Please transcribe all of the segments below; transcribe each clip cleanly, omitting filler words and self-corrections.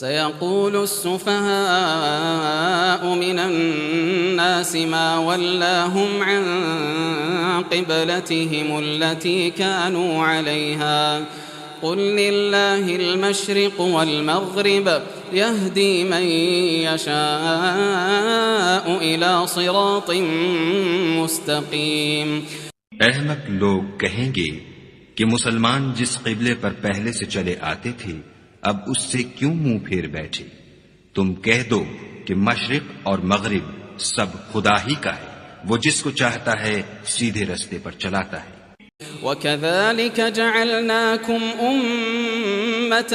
سيقول السفهاء من الناس ما ولاهم عن قبلتهم التي كانوا عليها قل لله المشرق والمغرب يهدي من يشاء إلى صراط مستقيم۔ احمق لوگ کہیں گے کہ مسلمان جس قبلے پر پہلے سے چلے آتے تھے اب اس سے کیوں منہ پھیر بیٹھے؟ تم کہہ دو کہ مشرق اور مغرب سب خدا ہی کا ہے، وہ جس کو چاہتا ہے سیدھے رستے پر چلاتا ہے۔ وَكَذَلِكَ جَعَلْنَاكُمْ أُمَّةً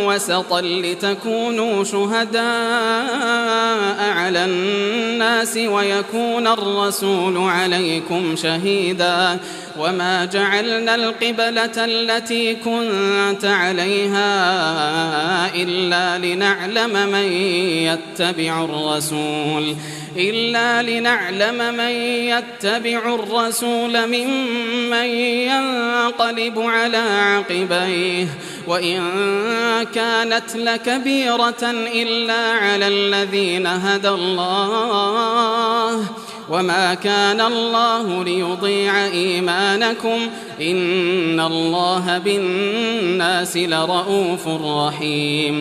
وَسَطًا لِتَكُونُوا شُهَدَاءَ عَلَى النَّاسِ وَيَكُونَ الرَّسُولُ عَلَيْكُمْ شَهِيدًا وَمَا جَعَلْنَا الْقِبْلَةَ الَّتِي كُنْتَ عَلَيْهَا إِلَّا لِنَعْلَمَ مَنْ يَتَّبِعُ الرَّسُولَ مِمَّنْ ينقلب على عقبيه وإن كانت لكبيرة إلا على الذين هدى الله وما كان الله ليضيع إيمانكم إن الله بالناس لرؤوف رحيم۔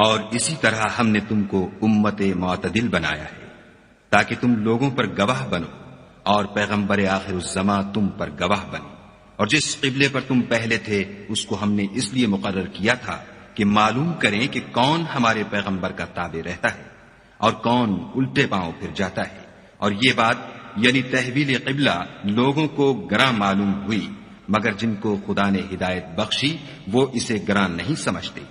اور اسی طرح ہم نے تم کو امت معتدل بنایا ہے تاکہ تم لوگوں پر گواہ بنو اور پیغمبر آخر الزماں تم پر گواہ بنے، اور جس قبلے پر تم پہلے تھے اس کو ہم نے اس لیے مقرر کیا تھا کہ معلوم کریں کہ کون ہمارے پیغمبر کا تابع رہتا ہے اور کون الٹے پاؤں پھر جاتا ہے۔ اور یہ بات یعنی تحویل قبلہ لوگوں کو گراں معلوم ہوئی، مگر جن کو خدا نے ہدایت بخشی وہ اسے گراں نہیں سمجھتے،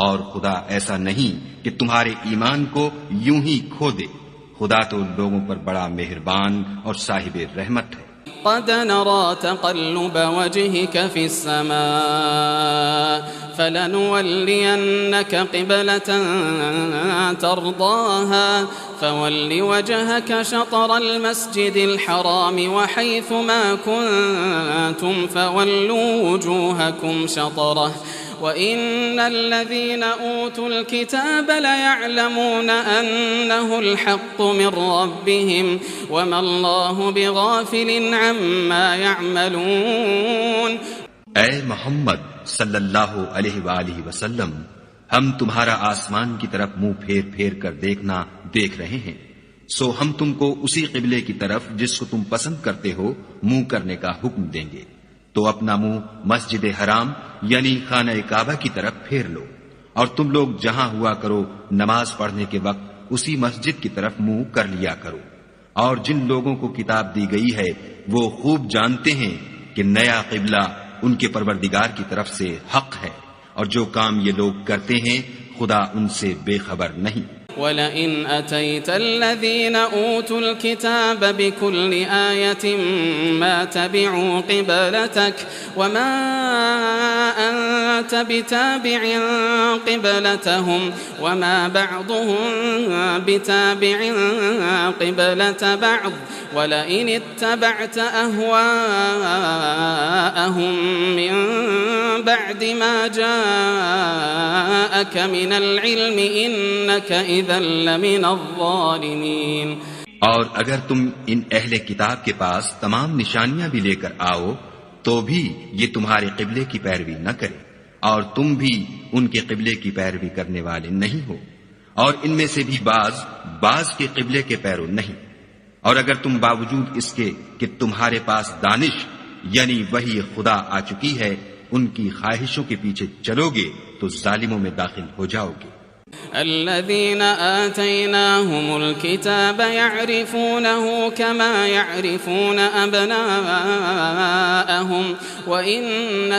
اور خدا ایسا نہیں کہ تمہارے ایمان کو یوں ہی کھو دے، خدا تو لوگوں پر بڑا مہربان اور صاحب رحمت ہے۔ قد نرى تقلب وجهك في السماء فلنولينك قبلة ترضاها فول وجهك شطر المسجد الحرام وحيث ما كنتم فولوا وجوهكم شطره وَإِنَّ الَّذِينَ أُوتُوا الْكِتَابَ لَيَعْلَمُونَ أَنَّهُ الْحَقُّ مِنْ رَبِّهِمْ وَمَا اللَّهُ بِغَافِلٍ عَمَّا يَعْمَلُونَ۔ اے محمد صلی اللہ علیہ وآلہ وسلم، ہم تمہارا آسمان کی طرف منہ پھیر پھیر کر دیکھ رہے ہیں، سو ہم تم کو اسی قبلے کی طرف جس کو تم پسند کرتے ہو منہ کرنے کا حکم دیں گے، تو اپنا منہ مسجد حرام یعنی خانہ کعبہ کی طرف پھیر لو، اور تم لوگ جہاں ہوا کرو نماز پڑھنے کے وقت اسی مسجد کی طرف منہ کر لیا کرو۔ اور جن لوگوں کو کتاب دی گئی ہے وہ خوب جانتے ہیں کہ نیا قبلہ ان کے پروردگار کی طرف سے حق ہے، اور جو کام یہ لوگ کرتے ہیں خدا ان سے بے خبر نہیں۔ وَلَئِنْ أَتَيْتَ الَّذِينَ أُوتُوا الْكِتَابَ بِكُلِّ آيَةٍ مَا تَبِعُوا قِبْلَتَكَ وَمَا أَنْتَ بِتَابِعٍ قِبْلَتَهُمْ وَمَا بَعْضُهُمْ بِتَابِعٍ قِبْلَةَ بَعْضٍ وَلَئِنِ اتَّبَعْتَ أَهْوَاءَهُمْ مِنْ بَعْدِ مَا جَاءَكَ مِنَ الْعِلْمِ إِنَّكَ إِذًا لَمِنَ الظَّالِمِينَ۔ اور اگر تم ان اہل کتاب کے پاس تمام نشانیاں بھی لے کر آؤ تو بھی یہ تمہارے قبلے کی پیروی نہ کرے، اور تم بھی ان کے قبلے کی پیروی کرنے والے نہیں ہو، اور ان میں سے بھی بعض کے قبلے کے پیرو نہیں۔ اور اگر تم باوجود اس کے کہ تمہارے پاس دانش یعنی وحی خدا آ چکی ہے ان کی خواہشوں کے پیچھے چلو گے تو ظالموں میں داخل ہو جاؤ گے۔ الذين آتيناهم الكتاب يعرفونه كما يعرفون أبناءهم وإن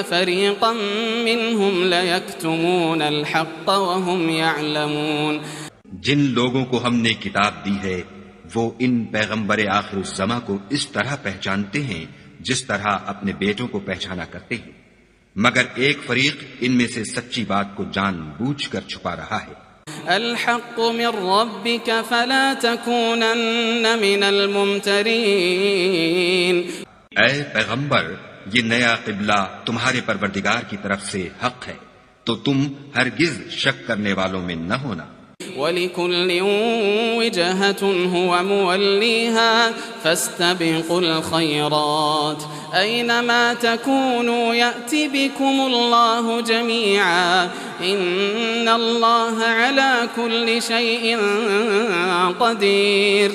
فريقا منهم ليكتمون الحق وهم يعلمون۔ جن لوگوں کو ہم نے کتاب دی ہے وہ ان پیغمبر آخر الزماں کو اس طرح پہچانتے ہیں جس طرح اپنے بیٹوں کو پہچانا کرتے ہیں، مگر ایک فریق ان میں سے سچی بات کو جان بوجھ کر چھپا رہا ہے۔ الحق من ربك فلا تكونن من الممترين۔ اے پیغمبر، یہ نیا قبلہ تمہارے پروردگار کی طرف سے حق ہے، تو تم ہرگز شک کرنے والوں میں نہ ہونا۔ وَلِكُلٍّ وِجْهَةٌ هُوَ مُوَلِّيهَا فَاسْتَبِقُوا الْخَيْرَاتِ أَيْنَمَا تَكُونُوا يَأْتِ بِكُمُ اللَّهُ جَمِيعًا إِنَّ اللَّهَ عَلَى كُلِّ شَيْءٍ قَدِيرٌ۔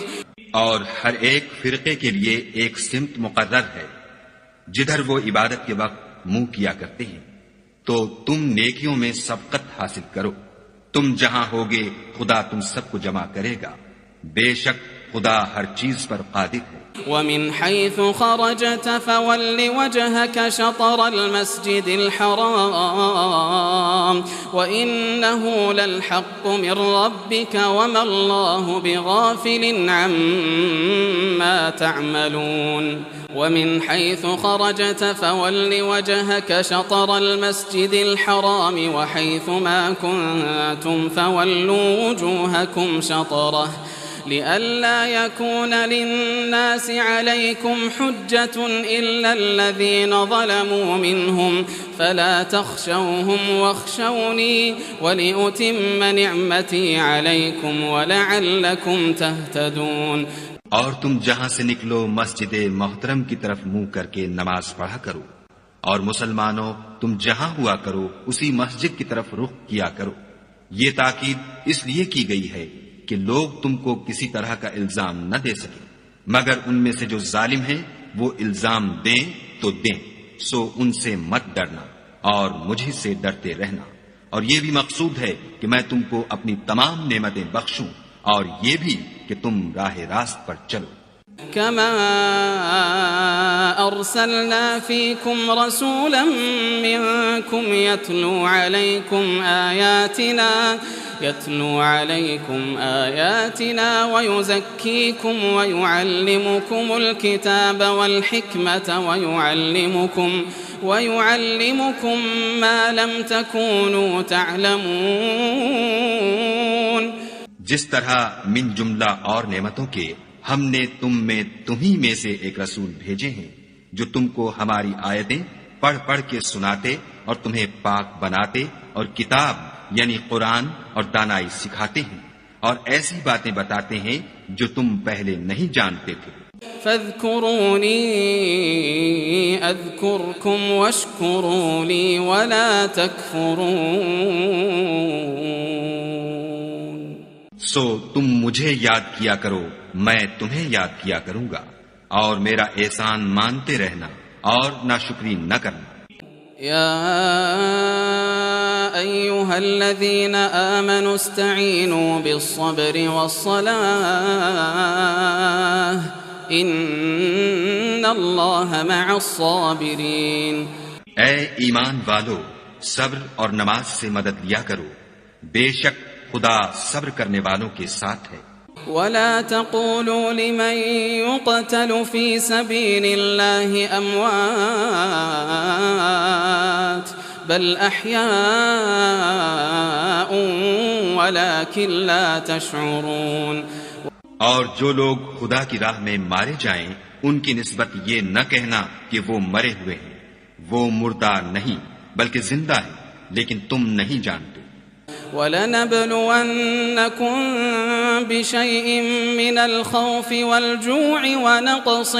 اور ہر ایک فرقے کے لیے ایک سمت مقرر ہے جدھر وہ عبادت کے وقت منہ کیا کرتے ہیں، تو تم نیکیوں میں سبقت حاصل کرو۔ تم جہاں ہوگے خدا تم سب کو جمع کرے گا، بے شک خدا ہر چیز پر قادر ہے۔ وَمِنْ حَيْثُ خَرَجْتَ فَوَلِّ وَجْهَكَ شَطْرَ الْمَسْجِدِ الْحَرَامِ وَإِنَّهُ لَلْحَقُّ مِنْ رَبِّكَ وَمَا اللَّهُ بِغَافِلٍ عَمَّا تَعْمَلُونَ وَمِنْ حَيْثُ خَرَجْتَ فَوَلِّ وَجْهَكَ شَطْرَ الْمَسْجِدِ الْحَرَامِ وَحَيْثُ مَا كُنْتُمْ فَوَلُّوا وُجُوهَكُمْ شَطْرَهُ لئلا يكون للناس عليكم حجة إلا الذين ظلموا منهم فلا تخشوهم واخشوني ولأتم نعمتي عليكم ولعلكم تهتدون۔ اور تم جہاں سے نکلو مسجد محترم کی طرف منہ کر کے نماز پڑھا کرو، اور مسلمانوں تم جہاں ہوا کرو اسی مسجد کی طرف رخ کیا کرو۔ یہ تاکید اس لیے کی گئی ہے کہ لوگ تم کو کسی طرح کا الزام نہ دے سکے، مگر ان میں سے جو ظالم ہیں وہ الزام دیں تو دیں، سو ان سے مت ڈرنا اور مجھے سے ڈرتے رہنا۔ اور یہ بھی مقصود ہے کہ میں تم کو اپنی تمام نعمتیں بخشوں اور یہ بھی کہ تم راہ راست پر چلو۔ كما أرسلنا فيكم رسولا منكم يتلو عليكم آياتنا ويزكيكم ويعلمكم الكتاب والحكمة ويعلمكم ما لم تكونوا تعلمون۔ جس طرح من جملہ اور نعمتوں کے ہم نے تمہیں میں سے ایک رسول بھیجے ہیں جو تم کو ہماری آیتیں پڑھ پڑھ کے سناتے اور تمہیں پاک بناتے اور کتاب یعنی قرآن اور دانائی سکھاتے ہیں اور ایسی باتیں بتاتے ہیں جو تم پہلے نہیں جانتے تھے۔ فاذکرونی اذکرکم واشکروا لی ولا تکفرون۔ سو تم مجھے یاد کیا کرو، میں تمہیں یاد کیا کروں گا، اور میرا احسان مانتے رہنا اور ناشکری نہ کرنا۔ یا ایھا الذین آمنوا استعینوا بالصبر والصلاۃ ان اللہ مع الصابرین۔ اے ایمان والو، صبر اور نماز سے مدد لیا کرو، بے شک خدا صبر کرنے والوں کے ساتھ ہے۔ ولا تقولوا لمن يقتل في سبيل الله أموات بل أحياء ولكن لا تشعرون۔ اور جو لوگ خدا کی راہ میں مارے جائیں ان کی نسبت یہ نہ کہنا کہ وہ مرے ہوئے ہیں، وہ مردہ نہیں بلکہ زندہ ہیں، لیکن تم نہیں جانتے۔ وَلَنَبْلُوَنَّكُمْ بِشَيْءٍ مِّنَ الْخَوْفِ وَالْجُوعِ وَنَقْصٍ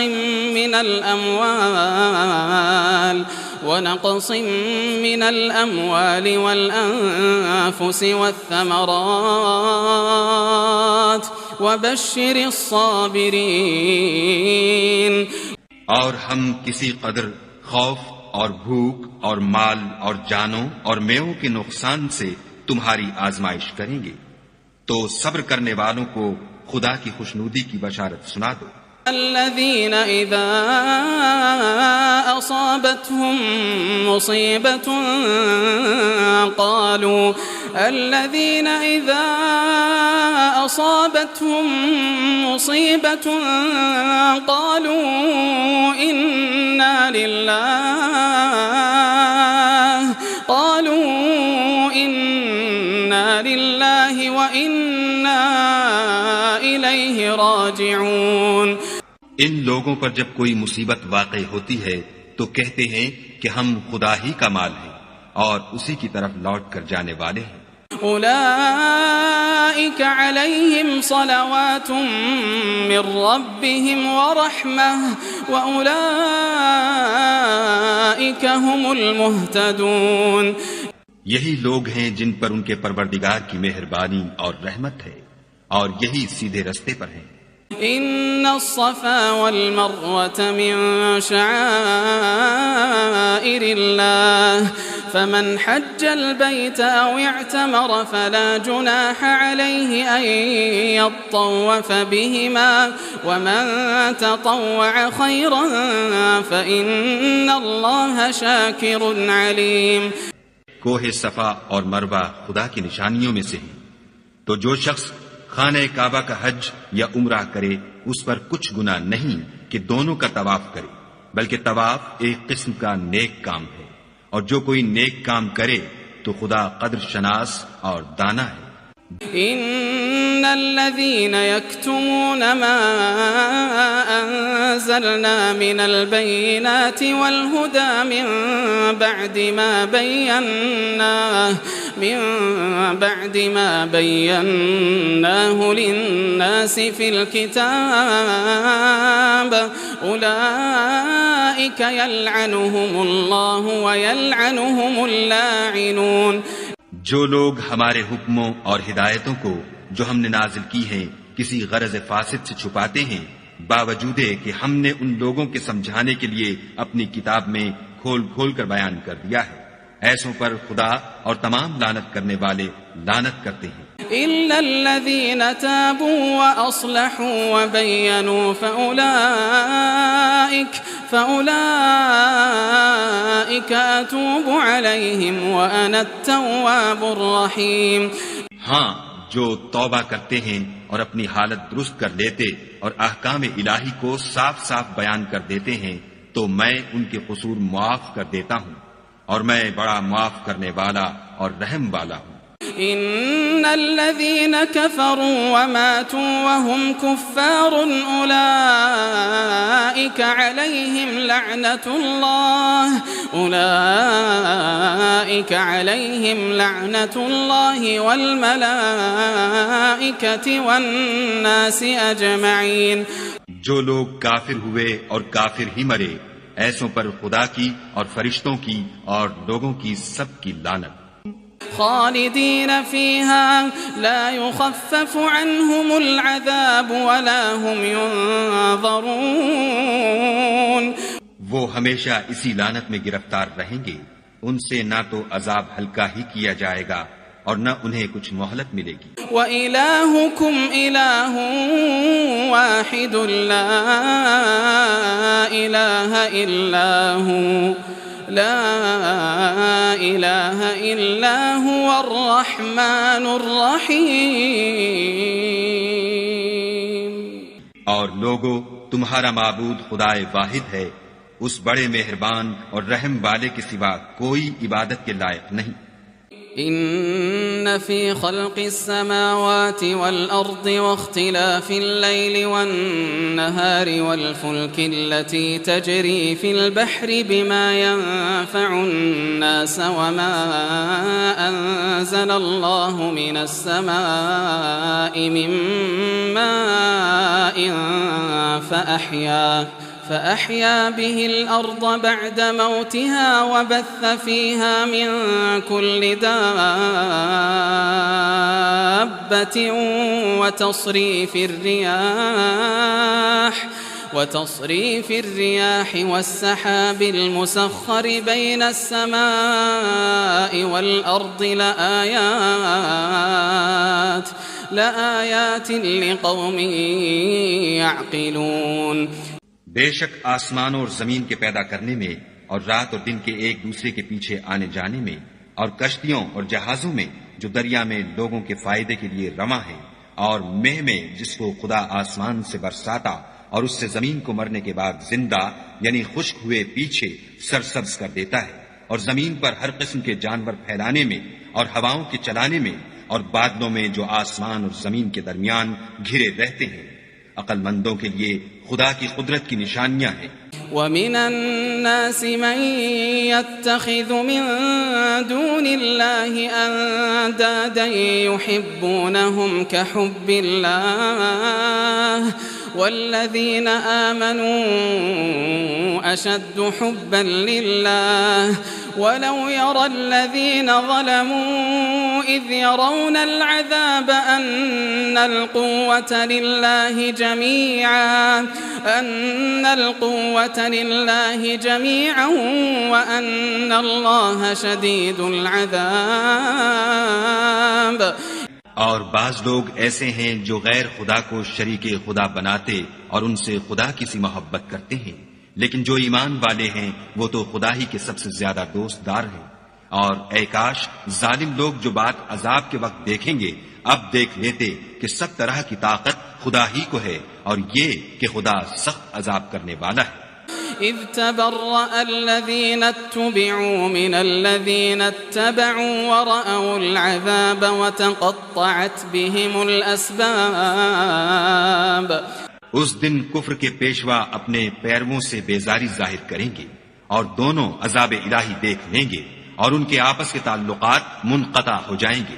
مِّنَ الْأَمْوَالِ وَالْأَنفُسِ وَالثَّمَرَاتِ وَبَشِّرِ الصَّابِرِينَ۔ اور ہم کسی قدر خوف اور بھوک اور مال اور جانوں اور میووں کے نقصان سے تمہاری آزمائش کریں گے، تو صبر کرنے والوں کو خدا کی خوشنودی کی بشارت سنا دو۔ الذين إذا أصابتهم مصيبة قالوا إنا لله وإنا إليه راجعون۔ ان لوگوں پر جب کوئی مصیبت واقع ہوتی ہے تو کہتے ہیں کہ ہم خدا ہی کا مال ہیں اور اسی کی طرف لوٹ کر جانے والے ہیں۔ أولئك عليهم صلوات من ربهم ورحمة وأولئك هم المهتدون۔ یہی لوگ ہیں جن پر ان کے پروردگار کی مہربانی اور رحمت ہے، اور یہی سیدھے رستے پر ہیں۔ إن الصفا والمروة من شعائر الله فمن حج البيت أو اعتمر فلا جناح عليه أن يطوف بهما ومن تطوع خيرا فإن الله شاكر عليم۔ کوہ صفا اور مروہ خدا کی نشانیوں میں سے ہیں، تو جو شخص خانہ کعبہ کا حج یا عمرہ کرے اس پر کچھ گناہ نہیں کہ دونوں کا طواف کرے، بلکہ طواف ایک قسم کا نیک کام ہے، اور جو کوئی نیک کام کرے تو خدا قدر شناس اور دانا ہے۔ إن الذين يكتمون ما أنزلنا من البينات والهدى من بعد ما بيناه للناس في الكتاب أولئك يلعنهم الله ويلعنهم اللاعنون۔ جو لوگ ہمارے حکموں اور ہدایتوں کو جو ہم نے نازل کی ہیں کسی غرض فاسد سے چھپاتے ہیں، باوجود کہ ہم نے ان لوگوں کے سمجھانے کے لیے اپنی کتاب میں کھول کھول کر بیان کر دیا ہے، ایسوں پر خدا اور تمام لعنت کرنے والے لعنت کرتے ہیں۔ إلا الذين تابوا وأصلحوا وبينوا فأولئك أتوب عليهم وأنا التواب الرحيم۔ ہاں، جو توبہ کرتے ہیں اور اپنی حالت درست کر لیتے اور احکام الہی کو صاف صاف بیان کر دیتے ہیں تو میں ان کے قصور معاف کر دیتا ہوں، اور میں بڑا معاف کرنے والا اور رحم والا ہوں۔ إن الذين كفروا وماتوا وهم كفار أولئك عليهم لعنة الله والملائكة والناس أجمعين۔ جو لوگ کافر ہوئے اور کافر ہی مرے، ایسوں پر خدا کی اور فرشتوں کی اور لوگوں کی سب کی لعنت۔ خالدين فيها لا يخفف عنهم العذاب ولا هم ينظرون۔ وہ ہمیشہ اسی لعنت میں گرفتار رہیں گے، ان سے نہ تو عذاب ہلکا ہی کیا جائے گا اور نہ انہیں کچھ مہلت ملے گی۔ وَإِلَٰهُكُمْ إِلَٰهٌ وَاحِدٌ لَا إِلَٰهَ إِلَّا هُوَ الرَّحْمَٰنُ الرَّحِيمُ۔ اور لوگو، تمہارا معبود خدائے واحد ہے، اس بڑے مہربان اور رحم والے کے سوا کوئی عبادت کے لائق نہیں۔ إن في خلق السماوات والأرض واختلاف الليل والنهار والفلك التي تجري في البحر بما ينفع الناس وما أنزل الله من السماء من ماء فأحيا به الأرض بعد موتها وبث فيها من كل دابة وتصريف الرياح والسحاب المسخر بين السماء والأرض لآيات لقوم يعقلون۔ بے شک آسمان اور زمین کے پیدا کرنے میں اور رات اور دن کے ایک دوسرے کے پیچھے آنے جانے میں اور کشتیوں اور جہازوں میں جو دریا میں لوگوں کے فائدے کے لیے رواں ہے، اور مہ میں جس کو خدا آسمان سے برساتا اور اس سے زمین کو مرنے کے بعد زندہ یعنی خشک ہوئے پیچھے سرسبز کر دیتا ہے، اور زمین پر ہر قسم کے جانور پھیلانے میں اور ہواؤں کے چلانے میں اور بادلوں میں جو آسمان اور زمین کے درمیان گھرے رہتے ہیں، عقل مندوں کے لیے خدا کی قدرت کی نشانیاں ہیں۔ ومن الناس من يتخذ من دون الله أندادا يحبونهم كحب الله والذين آمنوا أشد حبا لله ولو يرى الذين ظلموا إذ يرون العذاب أن القوة لله جميعا وأن الله شديد العذاب. اور بعض لوگ ایسے ہیں جو غیر خدا کو شریک خدا بناتے اور ان سے خدا کی سی محبت کرتے ہیں، لیکن جو ایمان والے ہیں وہ تو خدا ہی کے سب سے زیادہ دوست دار ہیں. اور اے کاش ظالم لوگ جو بات عذاب کے وقت دیکھیں گے اب دیکھ لیتے کہ سب طرح کی طاقت خدا ہی کو ہے اور یہ کہ خدا سخت عذاب کرنے والا ہے. إذ تبرأ الذين اتبعوا من الذين اتبعوا ورأوا العذاب وتقطعت بهم الأسباب. اس دن کفر کے پیشوا اپنے پیرووں سے بیزاری ظاہر کریں گے اور دونوں عذاب الہی دیکھ لیں گے اور ان کے آپس کے تعلقات منقطع ہو جائیں گے.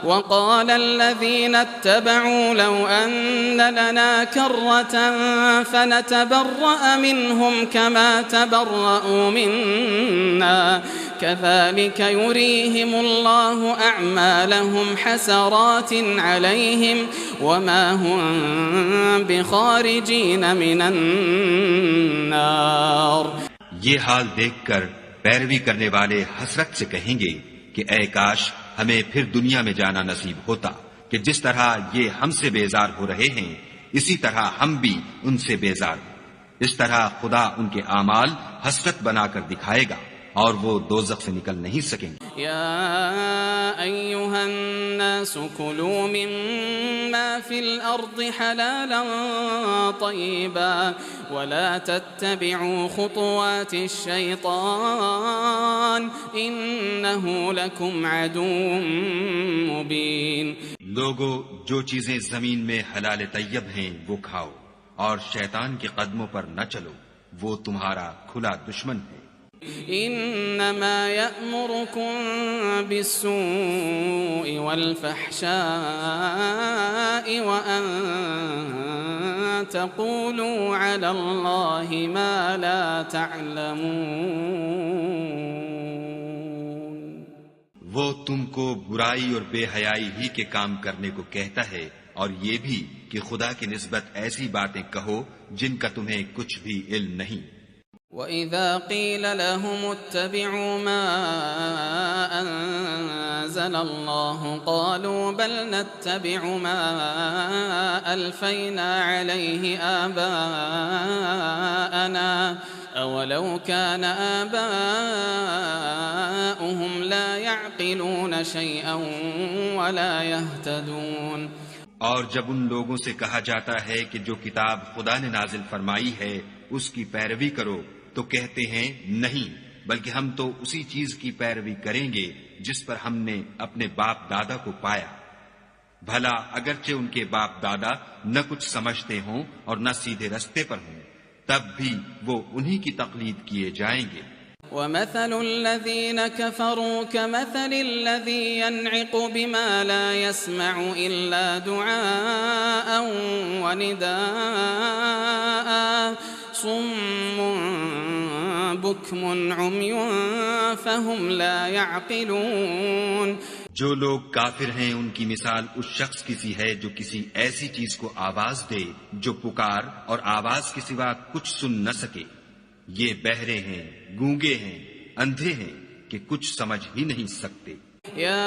وقال الذين اتبعوا لو أن لنا كرة فنتبرأ منهم كما تبرأوا منا كذلك يريهم الله أعمالهم حسرات عليهم وما هم بخارجين من النار. یہ حال دیکھ کر پیروی کرنے والے حسرت سے کہیں گے کہ اے کاش ہمیں پھر دنیا میں جانا نصیب ہوتا کہ جس طرح یہ ہم سے بیزار ہو رہے ہیں اسی طرح ہم بھی ان سے بیزار ہوں. اس طرح خدا ان کے اعمال حسرت بنا کر دکھائے گا اور وہ دوزخ سے نکل نہیں سکیں گے. یا ایھا الناس کلوا مما فی الارض حلالا طیبا ولا تتبعوا خطوات الشیطان انه لکم عدو مبین. لوگو جو چیزیں زمین میں حلال طیب ہیں وہ کھاؤ اور شیطان کے قدموں پر نہ چلو، وہ تمہارا کھلا دشمن ہے. انما يأمركم بالسوء والفحشاء وان تقولوا على الله ما لا تعلمون. وہ تم کو برائی اور بے حیائی ہی کے کام کرنے کو کہتا ہے اور یہ بھی کہ خدا کی نسبت ایسی باتیں کہو جن کا تمہیں کچھ بھی علم نہیں. وَإِذَا قِيلَ لَهُمُ اتَّبِعُوا مَا أَنزَلَ اللَّهُ قَالُوا بَلْ نَتَّبِعُ مَا أَلْفَيْنَا عَلَيْهِ آبَاءَنَا أَوَلَوْ كَانَ آبَاؤُهُمْ لَا يَعْقِلُونَ شَيْئًا وَلَا يَهْتَدُونَ. اور جب ان لوگوں سے کہا جاتا ہے کہ جو کتاب خدا نے نازل فرمائی ہے اس کی پیروی کرو تو کہتے ہیں نہیں، بلکہ ہم تو اسی چیز کی پیروی کریں گے جس پر ہم نے اپنے باپ دادا کو پایا. بھلا اگرچہ ان کے باپ دادا نہ کچھ سمجھتے ہوں اور نہ سیدھے رستے پر ہوں تب بھی وہ انہی کی تقلید کیے جائیں گے. وَمَثَلُ الَّذِينَ كَفَرُوا كَمَثَلِ الَّذِي يَنْعِقُ بِمَا لَا يَسْمَعُ إِلَّا دُعَاءً وَنِدَاءً صُمٌّ بُكْمٌ عُمْيٌ فَهُمْ لَا يَعْقِلُونَ. جو لوگ کافر ہیں ان کی مثال اس شخص کی سی ہے جو کسی ایسی چیز کو آواز دے جو پکار اور آواز کے سوا کچھ سن نہ سکے. یہ بہرے ہیں، گونگے ہیں، اندھے ہیں کہ کچھ سمجھ ہی نہیں سکتے. یا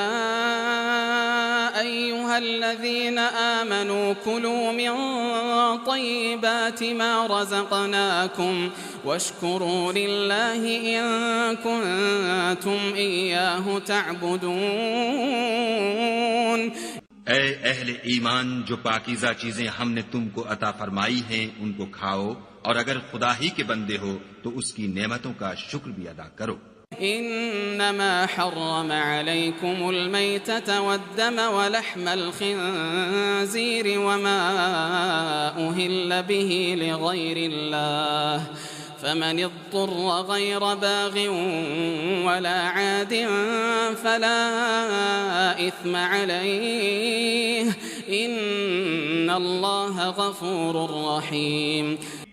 ایھا الذین آمنوا کلوا من طیبات ما رزقناکم واشکروا للہ ان کنتم ایاہ تعبدون. اے اہل ایمان، جو پاکیزہ چیزیں ہم نے تم کو عطا فرمائی ہیں ان کو کھاؤ اور اگر خدا ہی کے بندے ہو تو اس کی نعمتوں کا شکر بھی ادا کرو. انما حرم عليكم الميتة والدم ولحم الخنزير وما أهل به لغير الله فمن اضطر غير باغ ولا عاد فلا إثم عليه إن الله غفور رحيم.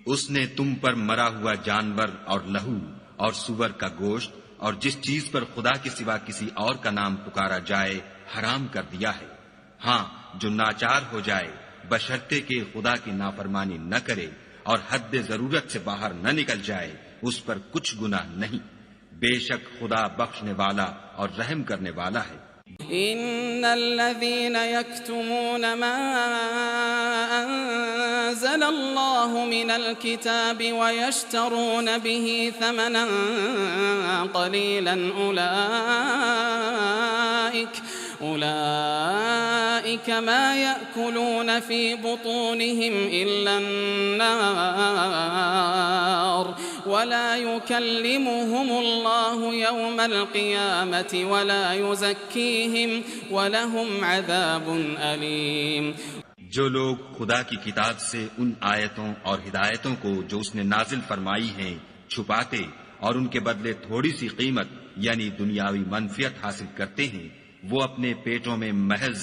اس نے تم پر مرا ہوا جانور اور لہو اور سور کا گوشت اور جس چیز پر خدا کے سوا کسی اور کا نام پکارا جائے حرام کر دیا ہے. ہاں، جو ناچار ہو جائے بشرطے کہ خدا کی نافرمانی نہ کرے اور حد ضرورت سے باہر نہ نکل جائے، اس پر کچھ گناہ نہیں. بے شک خدا بخشنے والا اور رحم کرنے والا ہے. إن الذين يكتمون ما أنزل الله من الكتاب ويشترون به ثمنا قليلا أولئك ما يأكلون في بطونهم إلا النار ولا يكلمهم الله يوم القيامة ولا يزكيهم ولهم عذاب أليم. جو لوگ خدا کی کتاب سے ان آیتوں اور ہدایتوں کو جو اس نے نازل فرمائی ہیں چھپاتے اور ان کے بدلے تھوڑی سی قیمت یعنی دنیاوی منفعت حاصل کرتے ہیں، وہ اپنے پیٹوں میں محض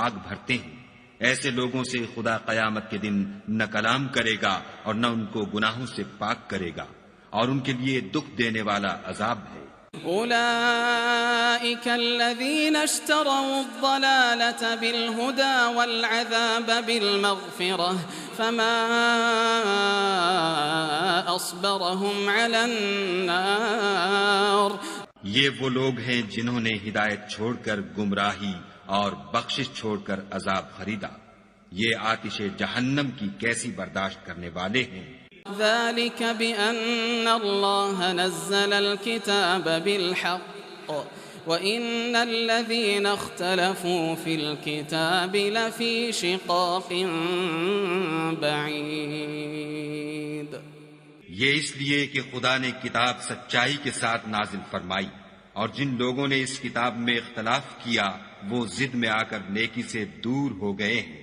آگ بھرتے ہیں. ایسے لوگوں سے خدا قیامت کے دن نہ کلام کرے گا اور نہ ان کو گناہوں سے پاک کرے گا، اور ان کے لیے دکھ دینے والا عذاب ہے. أولئك الذين اشتروا الضلالة بالهدى والعذاب بالمغفرة فما أصبرهم على النار. یہ وہ لوگ ہیں جنہوں نے ہدایت چھوڑ کر گمراہی اور بخشش چھوڑ کر عذاب خریدا. یہ آتش جہنم کی کیسی برداشت کرنے والے ہیں. ذلك بأن الله نزل الكتاب بالحق وإن الذين اختلفوا في الكتاب لفي شقاق بعيد. یہ اس لیے کہ خدا نے کتاب سچائی کے ساتھ نازل فرمائی، اور جن لوگوں نے اس کتاب میں اختلاف کیا وہ ضد میں آ کر نیکی سے دور ہو گئے ہیں.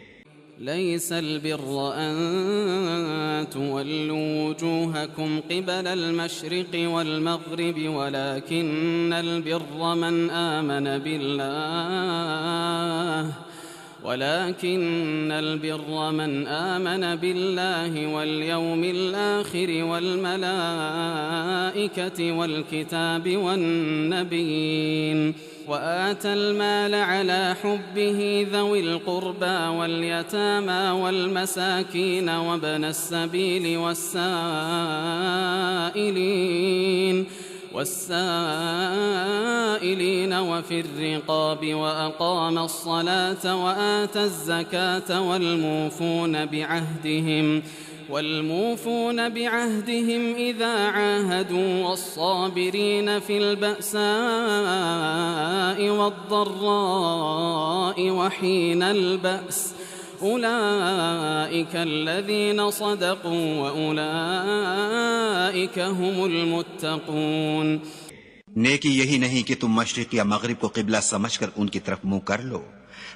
ليس البر أن تولوا وجوهكم قبل المشرق والمغرب ولكن البر من آمن بالله واليوم الآخر والملائكة والكتاب والنبيين وآتى المال على حبه ذوي القربى واليتامى والمساكين وابن السبيل والسائلين وفي الرقاب وأقام الصلاة وآتى الزكاة والموفون بعهدهم إذا عاهدوا والصابرين في البأساء والضراء وحين البأس أولئك الذين صدقوا وأولئك هم المتقون. نیکی یہی نہیں کہ تم مشرق یا مغرب کو قبلہ سمجھ کر ان کی طرف منہ کر لو،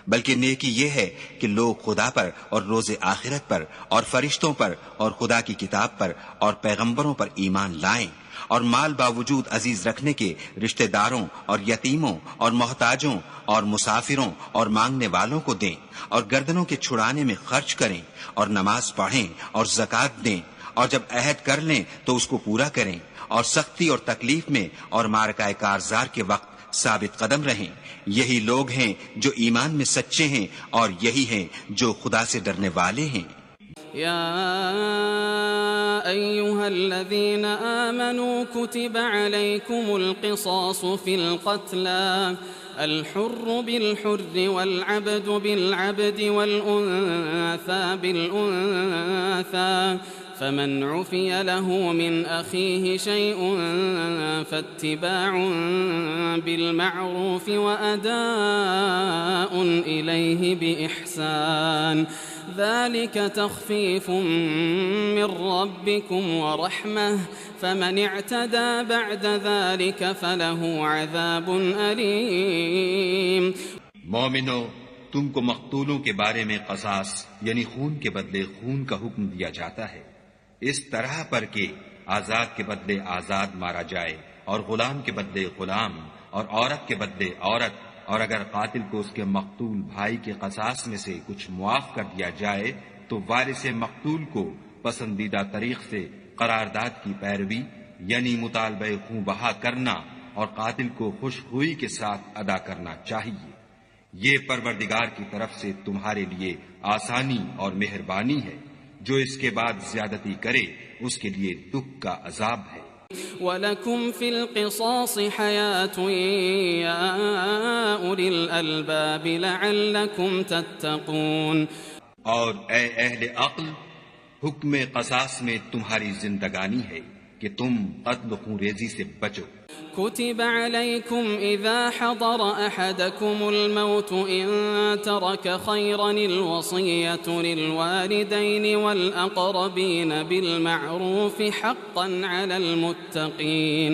بلکہ نیکی یہ ہے کہ لوگ خدا پر اور روز آخرت پر اور فرشتوں پر اور خدا کی کتاب پر اور پیغمبروں پر ایمان لائیں، اور مال باوجود عزیز رکھنے کے رشتہ داروں اور یتیموں اور محتاجوں اور مسافروں اور مانگنے والوں کو دیں، اور گردنوں کے چھڑانے میں خرچ کریں، اور نماز پڑھیں اور زکوٰۃ دیں، اور جب عہد کر لیں تو اس کو پورا کریں، اور سختی اور تکلیف میں اور معرکہ کارزار کے وقت ثابت قدم رہیں. یہی لوگ ہیں جو ایمان میں سچے ہیں، اور یہی ہیں جو خدا سے ڈرنے والے ہیں. يا أيها الذين آمنوا كتب عليكم القصاص في القتلى الحر بالحر والعبد بالعبد والأنثى بالأنثى فمن عفي له من أخيه شيء فاتباع بالمعروف وأداء إليه بإحسان ذلك تخفيف من ربكم ورحمة فمن اعتدى بعد ذلك فله عذاب أليم. مومنو، تم کو مقتولوں کے بارے میں قصاص یعنی خون کے بدلے خون کا حکم دیا جاتا ہے، اس طرح پر کہ آزاد کے بدلے آزاد مارا جائے اور غلام کے بدلے غلام اور عورت کے بدلے عورت، اور اگر قاتل کو اس کے مقتول بھائی کے قصاص میں سے کچھ معاف کر دیا جائے تو وارث مقتول کو پسندیدہ طریق سے قرارداد کی پیروی یعنی مطالبہ خوں بہا کرنا اور قاتل کو خوش خوئی کے ساتھ ادا کرنا چاہیے۔ یہ پروردگار کی طرف سے تمہارے لیے آسانی اور مہربانی ہے، جو اس کے بعد زیادتی کرے اس کے لیے دکھ کا عذاب ہے۔ وَلَكُمْ فِي الْقِصَاصِ حَيَاةٌ يَا أُولِي الْأَلْبَابِ لَعَلَّكُمْ تَتَّقُونَ، اور اے اہل عقل، حکم قصاص میں تمہاری زندگانی ہے کہ تم قتل خون ریزی سے بچو۔ كتب عليكم إذا حضر أحدكم الموت إن ترك خيرا الوصية للوالدين والأقربين بالمعروف حقا على المتقين۔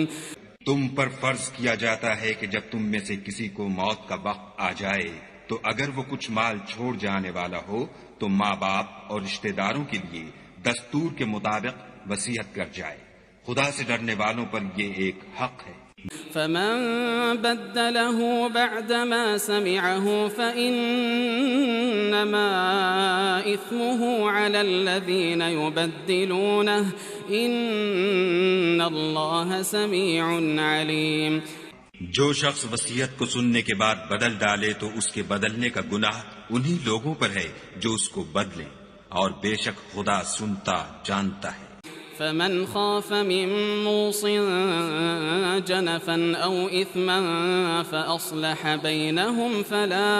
تم پر فرض کیا جاتا ہے کہ جب تم میں سے کسی کو موت کا وقت آ جائے تو اگر وہ کچھ مال چھوڑ جانے والا ہو تو ماں باپ اور رشتہ داروں کے لیے دستور کے مطابق وصیت کر جائے۔ خدا سے ڈرنے والوں پر یہ ایک حق ہے۔ فمن بدله بعدما سمعه فإنما إثمه على الذين يبدلونه إن الله سميع عليم۔ جو شخص وصیت کو سننے کے بعد بدل ڈالے تو اس کے بدلنے کا گناہ انہی لوگوں پر ہے جو اس کو بدلیں، اور بے شک خدا سنتا جانتا ہے۔ فمن خاف من موص جنفا أو إثما فأصلح بينهم فلا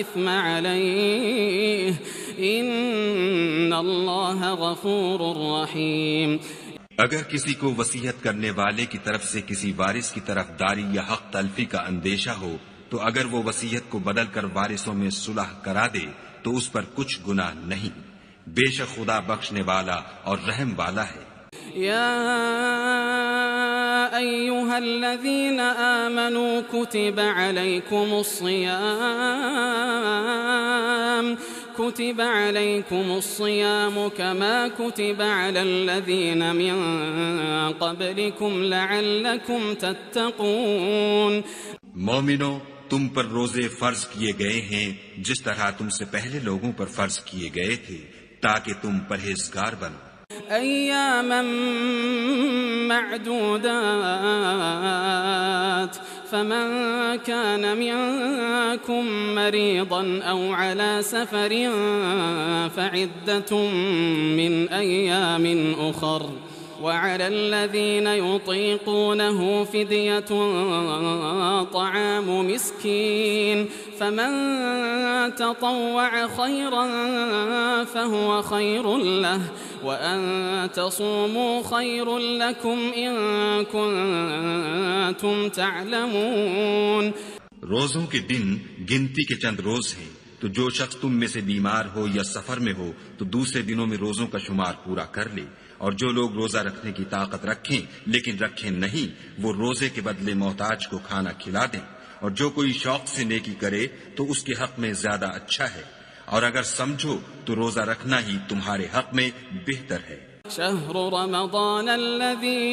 إثم عليه إن الله غفور رحيم۔ اگر کسی کو وصیت کرنے والے کی طرف سے کسی وارث کی طرف داری یا حق تلفی کا اندیشہ ہو تو اگر وہ وصیت کو بدل کر وارثوں میں صلح کرا دے تو اس پر کچھ گناہ نہیں، بے شک خدا بخشنے والا اور رحم والا ہے۔ یا ایھا الذین آمنوا کتب علیکم الصیام كما كتب على الذین من قبلکم لعلکم تتقون۔ مومنو، تم پر روزے فرض کیے گئے ہیں جس طرح تم سے پہلے لوگوں پر فرض کیے گئے تھے تاکہ تم پرہیزگار بنو۔ ایاما معدودات فمن كان منكم مريضا أو على سفر فعدة من أيام أخر وعلى الذين يطيقونه فدية طعام مسكين فمن تطوع خيرا فهو خير له وأن تصوموا خير لكم إن كنتم تعلمون۔ روزوں کے دن گنتی کے چند روز ہیں، تو جو شخص تم میں سے بیمار ہو یا سفر میں ہو تو دوسرے دنوں میں روزوں کا شمار پورا کر لے، اور جو لوگ روزہ رکھنے کی طاقت رکھیں لیکن رکھیں نہیں وہ روزے کے بدلے محتاج کو کھانا کھلا دیں، اور جو کوئی شوق سے نیکی کرے تو اس کے حق میں زیادہ اچھا ہے، اور اگر سمجھو تو روزہ رکھنا ہی تمہارے حق میں بہتر ہے۔ شهر رمضان الذي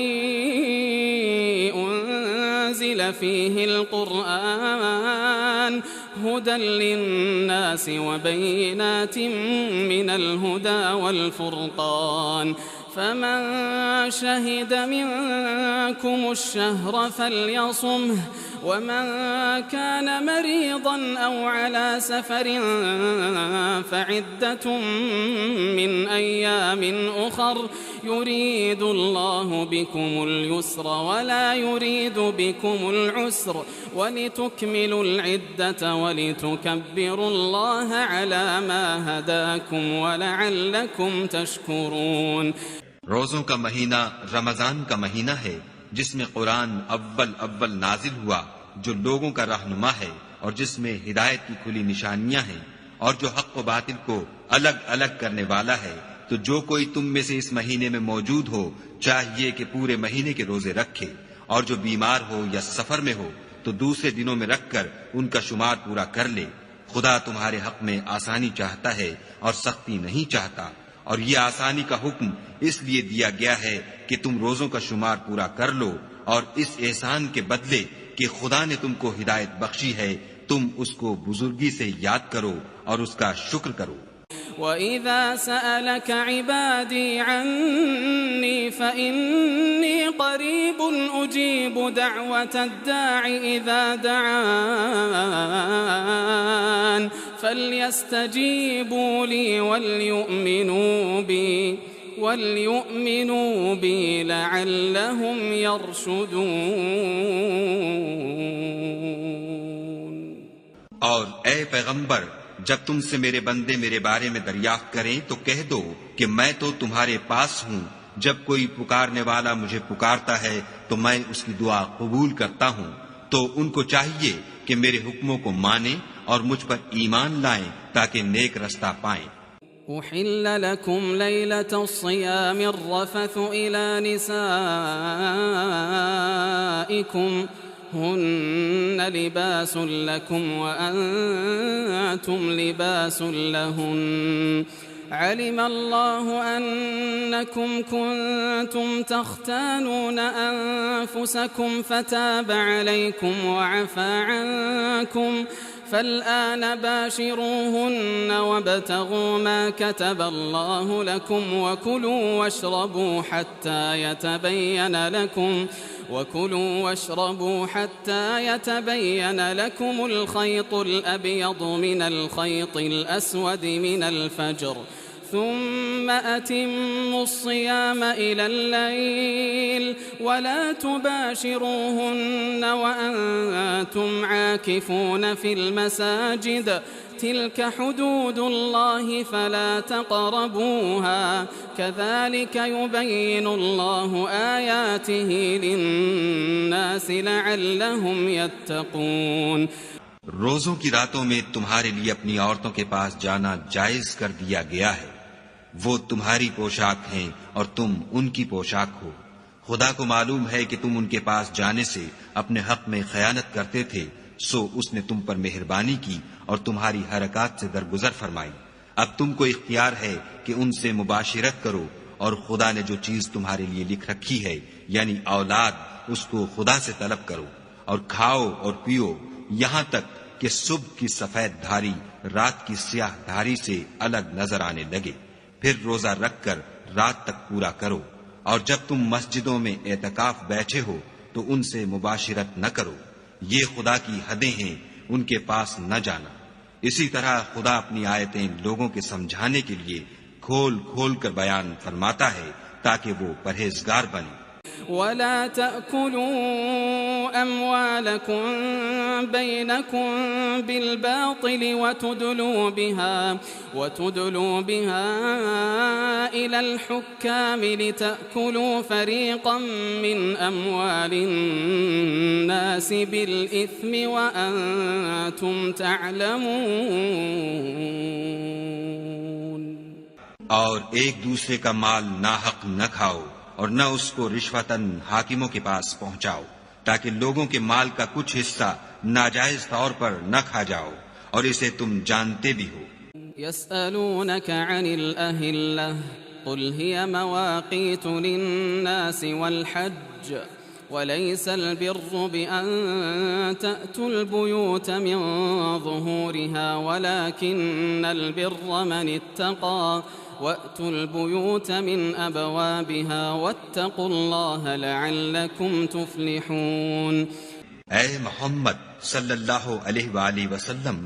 أنزل فيه القرآن هدى للناس وبينات من الهدى والفرقان فمن شهد منكم الشهر فليصمه ومن كان مريضا أو على سفر فعدة من أيام أخر يريد الله بكم اليسر ولا يريد بكم العسر ولتكملوا العدة ولتكبروا الله على ما هداكم ولعلكم تشكرون۔ روزوں کا مہینہ رمضان کا مہینہ ہے جس میں قرآن اول نازل ہوا، جو لوگوں کا رہنما ہے اور جس میں ہدایت کی کھلی نشانیاں ہیں، اور جو حق و باطل کو الگ الگ کرنے والا ہے۔ تو جو کوئی تم میں سے اس مہینے میں موجود ہو چاہیے کہ پورے مہینے کے روزے رکھے، اور جو بیمار ہو یا سفر میں ہو تو دوسرے دنوں میں رکھ کر ان کا شمار پورا کر لے۔ خدا تمہارے حق میں آسانی چاہتا ہے اور سختی نہیں چاہتا، اور یہ آسانی کا حکم اس لیے دیا گیا ہے کہ تم روزوں کا شمار پورا کر لو، اور اس احسان کے بدلے کہ خدا نے تم کو ہدایت بخشی ہے تم اس کو بزرگی سے یاد کرو اور اس کا شکر کرو۔ وَإِذَا سَأَلَكَ عِبَادِي عَنِّي فَإِنِّي قَرِيبٌ أُجِيبُ دَعْوَةَ الدَّاعِ إِذَا دَعَانِ فَلْيَسْتَجِيبُوا لِي وَلْيُؤْمِنُوا بِي لَعَلَّهُمْ يَرْشُدُونَ۔ اور اے پیغمبر، جب تم سے میرے بندے میرے بارے میں دریافت کریں تو کہہ دو کہ میں تو تمہارے پاس ہوں، جب کوئی پکارنے والا مجھے پکارتا ہے تو میں اس کی دعا قبول کرتا ہوں، تو ان کو چاہیے کہ میرے حکموں کو مانیں اور مجھ پر ایمان لائیں تاکہ نیک رستہ پائیں۔ أحل لكم ليلة الصيام الرفث إلى نسائكم هن لباس لكم وأنتم لباس لهن علم الله أنكم كنتم تختانون أنفسكم فتاب عليكم وعفى عنكم فالآن باشروهن وابتغوا ما كتب الله لكم وكلوا واشربوا حتى يتبين لكم الخيط الأبيض من الخيط الأسود من الفجر ثم أتموا الصيام إلى الليل ولا تباشروهن وأنتم عاكفون في المساجد تلك حدود الله فلا تقربوها كذلك يبين الله آياته للناس لعلهم يتقون۔ روزوں کی راتوں میں تمہارے لیے اپنی عورتوں کے پاس جانا جائز کر دیا گیا ہے، وہ تمہاری پوشاک ہیں اور تم ان کی پوشاک ہو۔ خدا کو معلوم ہے کہ تم ان کے پاس جانے سے اپنے حق میں خیانت کرتے تھے، سو اس نے تم پر مہربانی کی اور تمہاری حرکات سے درگزر فرمائی۔ اب تم کو اختیار ہے کہ ان سے مباشرت کرو، اور خدا نے جو چیز تمہارے لیے لکھ رکھی ہے یعنی اولاد، اس کو خدا سے طلب کرو، اور کھاؤ اور پیو یہاں تک کہ صبح کی سفید دھاری رات کی سیاہ دھاری سے الگ نظر آنے لگے، پھر روزہ رکھ کر رات تک پورا کرو، اور جب تم مسجدوں میں اعتکاف بیٹھے ہو تو ان سے مباشرت نہ کرو، یہ خدا کی حدیں ہیں، ان کے پاس نہ جانا۔ اسی طرح خدا اپنی آیتیں لوگوں کے سمجھانے کے لیے کھول کھول کر بیان فرماتا ہے تاکہ وہ پرہیزگار بنے۔ ولا تأكلوا أموالكم بينكم بالباطل وتدلوا بها إلى الحكام لتأكلوا فريقا من أموال الناس بالإثم وأنتم تعلمون۔ اور ایک دوسرے کا مال ناحق نہ کھاؤ اور نہ اس کو رشوتاً حاکموں کے پاس پہنچاؤ، تاکہ لوگوں کے مال کا کچھ حصہ ناجائز طور پر نہ کھا جاؤ، اور اسے تم جانتے بھی ہو۔ يسألونك عن الأهلة قل هي مواقيت للناس والحج وليس البر بأن تأتوا البيوت من ظهورها ولكن البر من اتقى وَأْتُوا الْبُيُوتَ مِنْ أَبْوَابِهَا وَاتَّقُوا اللَّهَ لَعَلَّكُمْ تُفْلِحُونَ۔ اے محمد صلی اللہ علیہ وآلہ وسلم،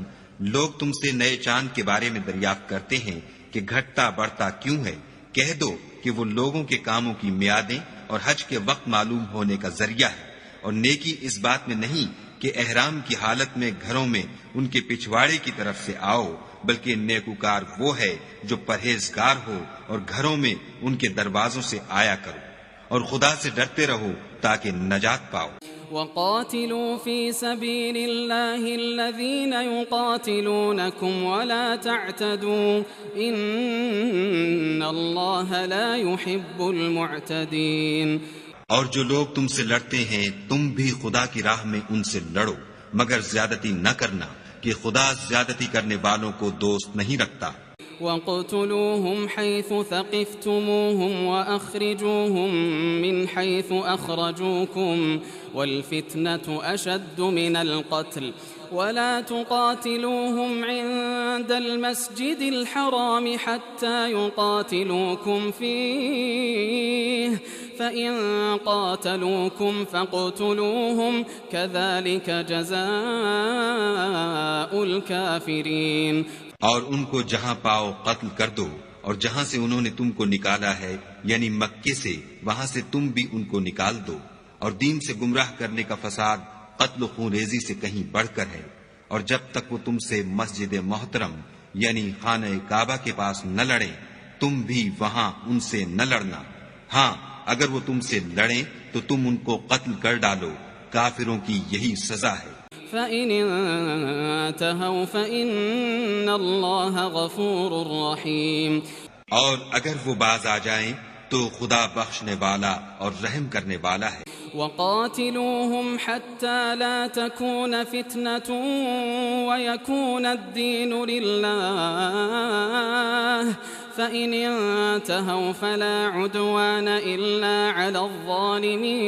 لوگ تم سے نئے چاند کے بارے میں دریافت کرتے ہیں کہ گھٹتا بڑھتا کیوں ہے، کہہ دو کہ وہ لوگوں کے کاموں کی میعادیں اور حج کے وقت معلوم ہونے کا ذریعہ ہے، اور نیکی اس بات میں نہیں کہ احرام کی حالت میں گھروں میں ان کے پچھواڑے کی طرف سے آؤ، بلکہ نیکوکار وہ ہے جو پرہیزگار ہو اور گھروں میں ان کے دروازوں سے آیا کرو، اور خدا سے ڈرتے رہو تاکہ نجات پاؤ۔ وَقَاتِلُوا فِي سَبِيلِ اللَّهِ الَّذِينَ يُقَاتِلُونَكُمْ وَلَا تَعْتَدُوا إِنَّ اللَّهَ لَا يُحِبُّ الْمُعْتَدِينَ۔ اور جو لوگ تم سے لڑتے ہیں تم بھی خدا کی راہ میں ان سے لڑو، مگر زیادتی نہ کرنا کہ خدا زیادتی کرنے والوں کو دوست نہیں رکھتا۔ واقتلوهم حيث ثقفتموهم وأخرجوهم من حيث أخرجوكم والفتنة أشد من القتل ولا تقاتلوهم عند المسجد الحرام حتى يقاتلوكم فيه فإن قاتلوكم فاقتلوهم كذلك جزاء الكافرين. اور ان کو جہاں پاؤ قتل کر دو، اور جہاں سے انہوں نے تم کو نکالا ہے یعنی مکے سے، وہاں سے تم بھی ان کو نکال دو. اور دین سے گمراہ کرنے کا فساد قتل و خون ریزی سے کہیں بڑھ کر ہے. اور جب تک وہ تم سے مسجد محترم یعنی خانہ کعبہ کے پاس نہ لڑے، تم بھی وہاں ان سے نہ لڑنا. ہاں اگر وہ تم سے لڑیں تو تم ان کو قتل کر ڈالو. کافروں کی یہی سزا ہے. فَإِنِ انتهوا فَإِنَّ اللَّهَ غَفُورٌ رَّحِيمٌ. اور اگر وہ باز آ جائیں تو خدا بخشنے والا اور رحم کرنے والا ہے. وَقَاتِلُوهُمْ حَتَّى لَا تَكُونَ فِتْنَةٌ وَيَكُونَ الدِّينُ لِلَّهِ فَإِنِ انتهوا فَلَا عُدْوَانَ إِلَّا عَلَى الظَّالِمِينَ.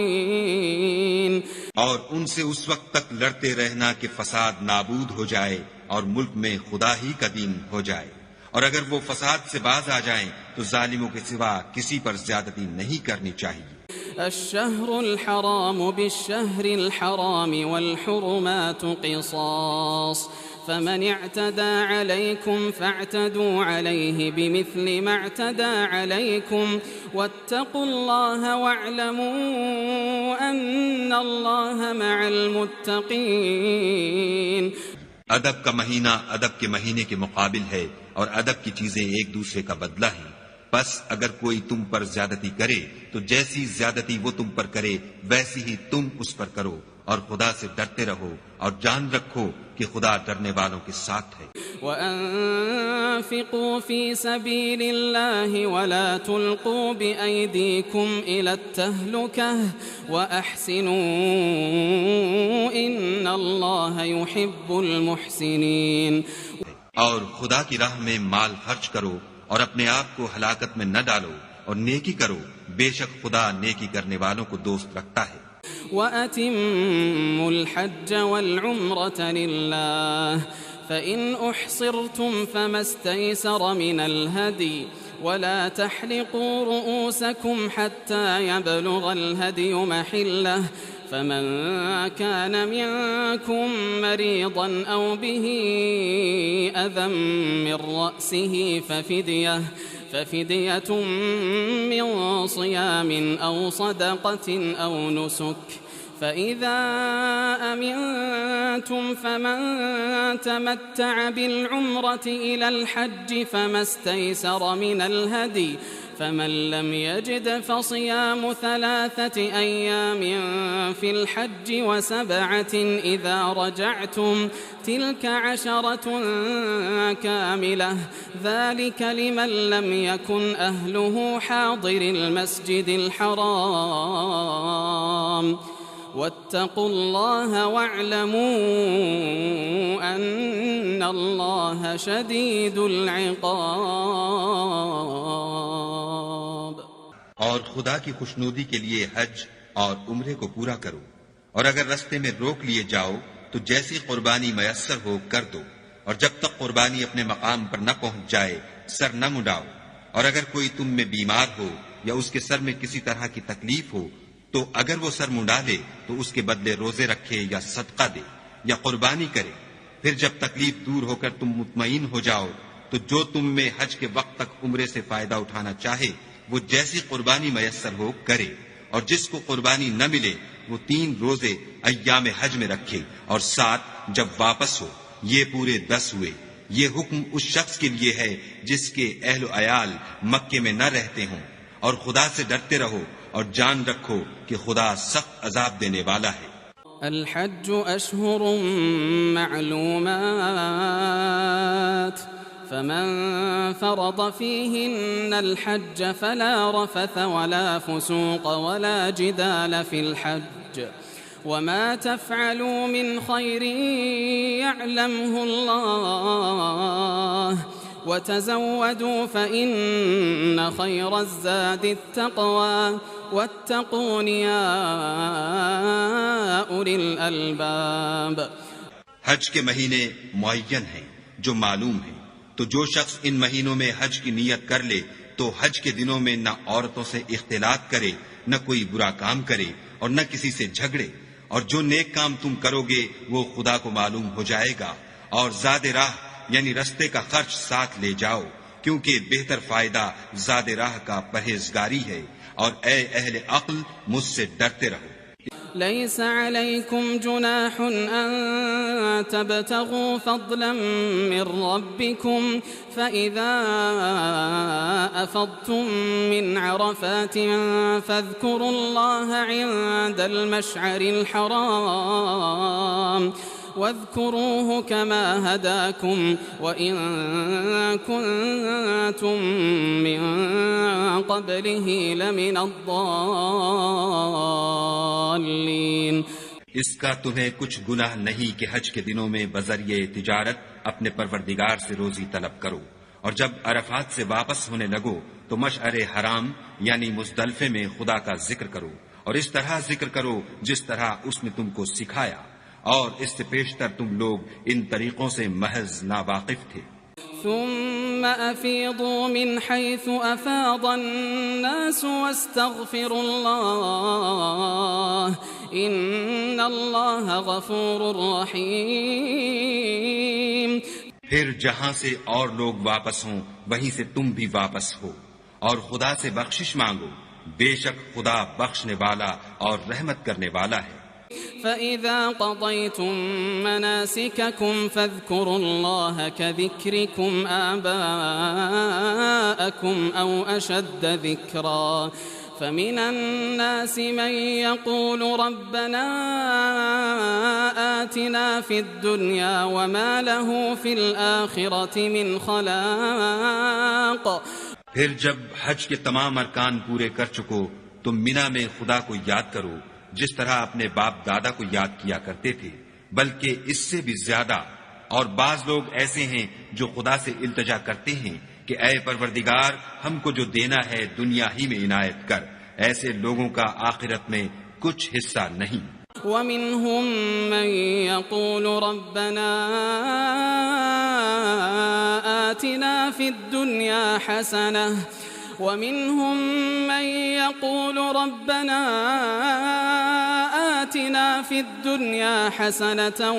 اور ان سے اس وقت تک لڑتے رہنا کہ فساد نابود ہو جائے اور ملک میں خدا ہی کا دین ہو جائے. اور اگر وہ فساد سے باز آ جائیں تو ظالموں کے سوا کسی پر زیادتی نہیں کرنی چاہیے. الشهر الحرام بالشهر الحرام والحرمات قصاص فمن اعتدى عليكم فاعتدوا عليه بمثل ما اعتدى عليكم واتقوا الله واعلموا أن الله مع المتقين. ادب کا مہینہ ادب کے مہینے کے مقابل ہے اور ادب کی چیزیں ایک دوسرے کا بدلہ ہیں. بس اگر کوئی تم پر زیادتی کرے تو جیسی زیادتی وہ تم پر کرے ویسی ہی تم اس پر کرو. اور خدا سے ڈرتے رہو اور جان رکھو کہ خدا ڈرنے والوں کے ساتھ ہے. وَأَنفِقُوا فِي سَبِيلِ اللَّهِ وَلَا تُلْقُوا بِأَيْدِيكُمْ إِلَى التَّهْلُكَةِ وَأَحْسِنُوا إِنَّ اللَّهَ يُحِبُّ الْمُحْسِنِينَ. اور خدا کی راہ میں مال خرچ کرو اور اپنے آپ کو ہلاکت میں نہ ڈالو اور نیکی کرو، بے شک خدا نیکی کرنے والوں کو دوست رکھتا ہے. وَأَتِمُّوا الْحَجَّ وَالْعُمْرَةَ لِلَّهِ فَإِنْ أُحْصِرْتُمْ فَمَا اسْتَيْسَرَ مِنَ الْهَدْيِ وَلَا تَحْلِقُوا رُؤُوسَكُمْ حَتَّى يَبْلُغَ الْهَدْيُ مَحِلَّهُ فَمَنْ كَانَ مِنْكُمْ مَرِيضًا أَوْ بِهِ أَذًى مِّن رَّأْسِهِ ففدية من صيام أو صدقة أو نسك فإذا أمنتم فمن تمتع بالعمرة إلى الحج فما استيسر من الهدي فمن لم يجد فصيام 3 أيام في الحج و7 إذا رجعتم تلك 10 كاملة ذلك لمن لم يكن أهله حاضر المسجد الحرام واتقوا الله واعلموا أن الله شديد العقاب. اور خدا کی خوشنودی کے لیے حج اور عمرے کو پورا کرو. اور اگر رستے میں روک لیے جاؤ تو جیسی قربانی میسر ہو کر دو. اور جب تک قربانی اپنے مقام پر نہ پہنچ جائے سر نہ مڈاؤ. اور اگر کوئی تم میں بیمار ہو یا اس کے سر میں کسی طرح کی تکلیف ہو تو اگر وہ سر منڈا لے تو اس کے بدلے روزے رکھے یا صدقہ دے یا قربانی کرے. پھر جب تکلیف دور ہو کر تم مطمئن ہو جاؤ تو جو تم میں حج کے وقت تک عمرے سے فائدہ اٹھانا چاہے وہ جیسی قربانی میسر ہو کرے. اور جس کو قربانی نہ ملے وہ 3 روزے ایام حج میں رکھے اور 7 جب واپس ہو. یہ پورے 10 ہوئے. یہ حکم اس شخص کے لیے ہے جس کے اہل و عیال مکے میں نہ رہتے ہوں. اور خدا سے ڈرتے رہو اور جان رکھو کہ خدا سخت عذاب دینے والا ہے. الحج أشهر معلومات فمن فرض فيهن الحج فلا رفث ولا فسوق ولا جدال في الحج وما تفعلوا من خير يعلمه الله وتزودوا فإن خير الزاد التقوى واتقون يا أولي الألباب. حج کے مہینے معین ہیں جو معلوم ہیں، تو جو شخص ان مہینوں میں حج کی نیت کر لے تو حج کے دنوں میں نہ عورتوں سے اختلاط کرے، نہ کوئی برا کام کرے اور نہ کسی سے جھگڑے، اور جو نیک کام تم کرو گے وہ خدا کو معلوم ہو جائے گا، اور زاد راہ یعنی رستے کا خرچ ساتھ لے جاؤ، کیونکہ بہتر فائدہ زاد راہ کا پرہیزگاری ہے، اور اے اہل عقل مجھ سے ڈرتے رہو. ليس عليكم جناح أن تبتغوا فضلا من ربكم فإذا أفضتم من عرفات فاذكروا الله عند المشعر الحرام واذكروه كما هداكم وإن كنتم من قبله لمن الضالين. اس کا تمہیں کچھ گناہ نہیں کہ حج کے دنوں میں بذریعہ تجارت اپنے پروردگار سے روزی طلب کرو، اور جب عرفات سے واپس ہونے لگو تو مشعر حرام یعنی مزدلفے میں خدا کا ذکر کرو، اور اس طرح ذکر کرو جس طرح اس نے تم کو سکھایا، اور اس سے پیشتر تم لوگ ان طریقوں سے محض ناواقف تھے. ثم أفيضوا من حيث أفاض الناس واستغفروا الله إن الله غفور رحيم. پھر جہاں سے اور لوگ واپس ہوں وہیں سے تم بھی واپس ہو، اور خدا سے بخشش مانگو، بے شک خدا بخشنے والا اور رحمت کرنے والا ہے. فإذا قضيتم مناسككم فاذكروا الله كذكركم آباءكم أو أشد ذكرا فمن الناس من يقول ربنا آتنا في الدنيا وما له في الآخرة من خلاق. پھر جب حج کے تمام ارکان پورے کر چکو تم مینا میں خدا کو یاد کرو جس طرح اپنے باپ دادا کو یاد کیا کرتے تھے، بلکہ اس سے بھی زیادہ. اور بعض لوگ ایسے ہیں جو خدا سے التجا کرتے ہیں کہ اے پروردگار ہم کو جو دینا ہے دنیا ہی میں عنایت کر. ایسے لوگوں کا آخرت میں کچھ حصہ نہیں. ومنهم من يقول ربنا آتنا في الدنيا حسنة ومنهم من يقول ربنا آتنا في الدنيا حسنة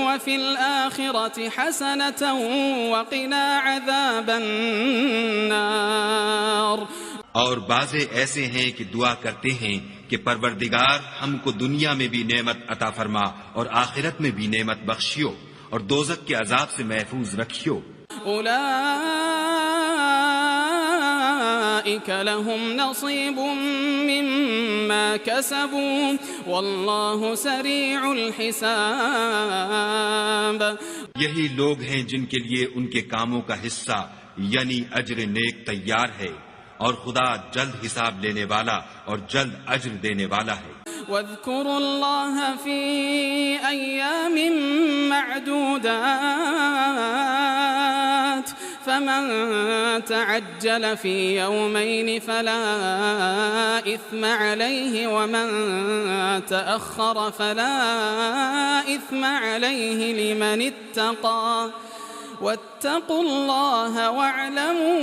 وفي الآخرة حسنة وقنا عذاب النار. اور بعض ایسے ہیں کہ دعا کرتے ہیں کہ پروردگار ہم کو دنیا میں بھی نعمت عطا فرما اور آخرت میں بھی نعمت بخشیو اور دوزخ کے عذاب سے محفوظ رکھیو. أولئك لهم نصيب مما كسبوا والله سريع الحساب. یہی لوگ ہیں جن کے لیے ان کے کاموں کا حصہ یعنی اجر نیک تیار ہے، اور خدا جلد حساب لینے والا اور جلد اجر دینے والا ہے. واذكروا الله في أيام معدودات فمن تعجل في يومين فلا إثم عليه ومن تأخر فلا إثم عليه لمن اتقى واتقوا الله واعلموا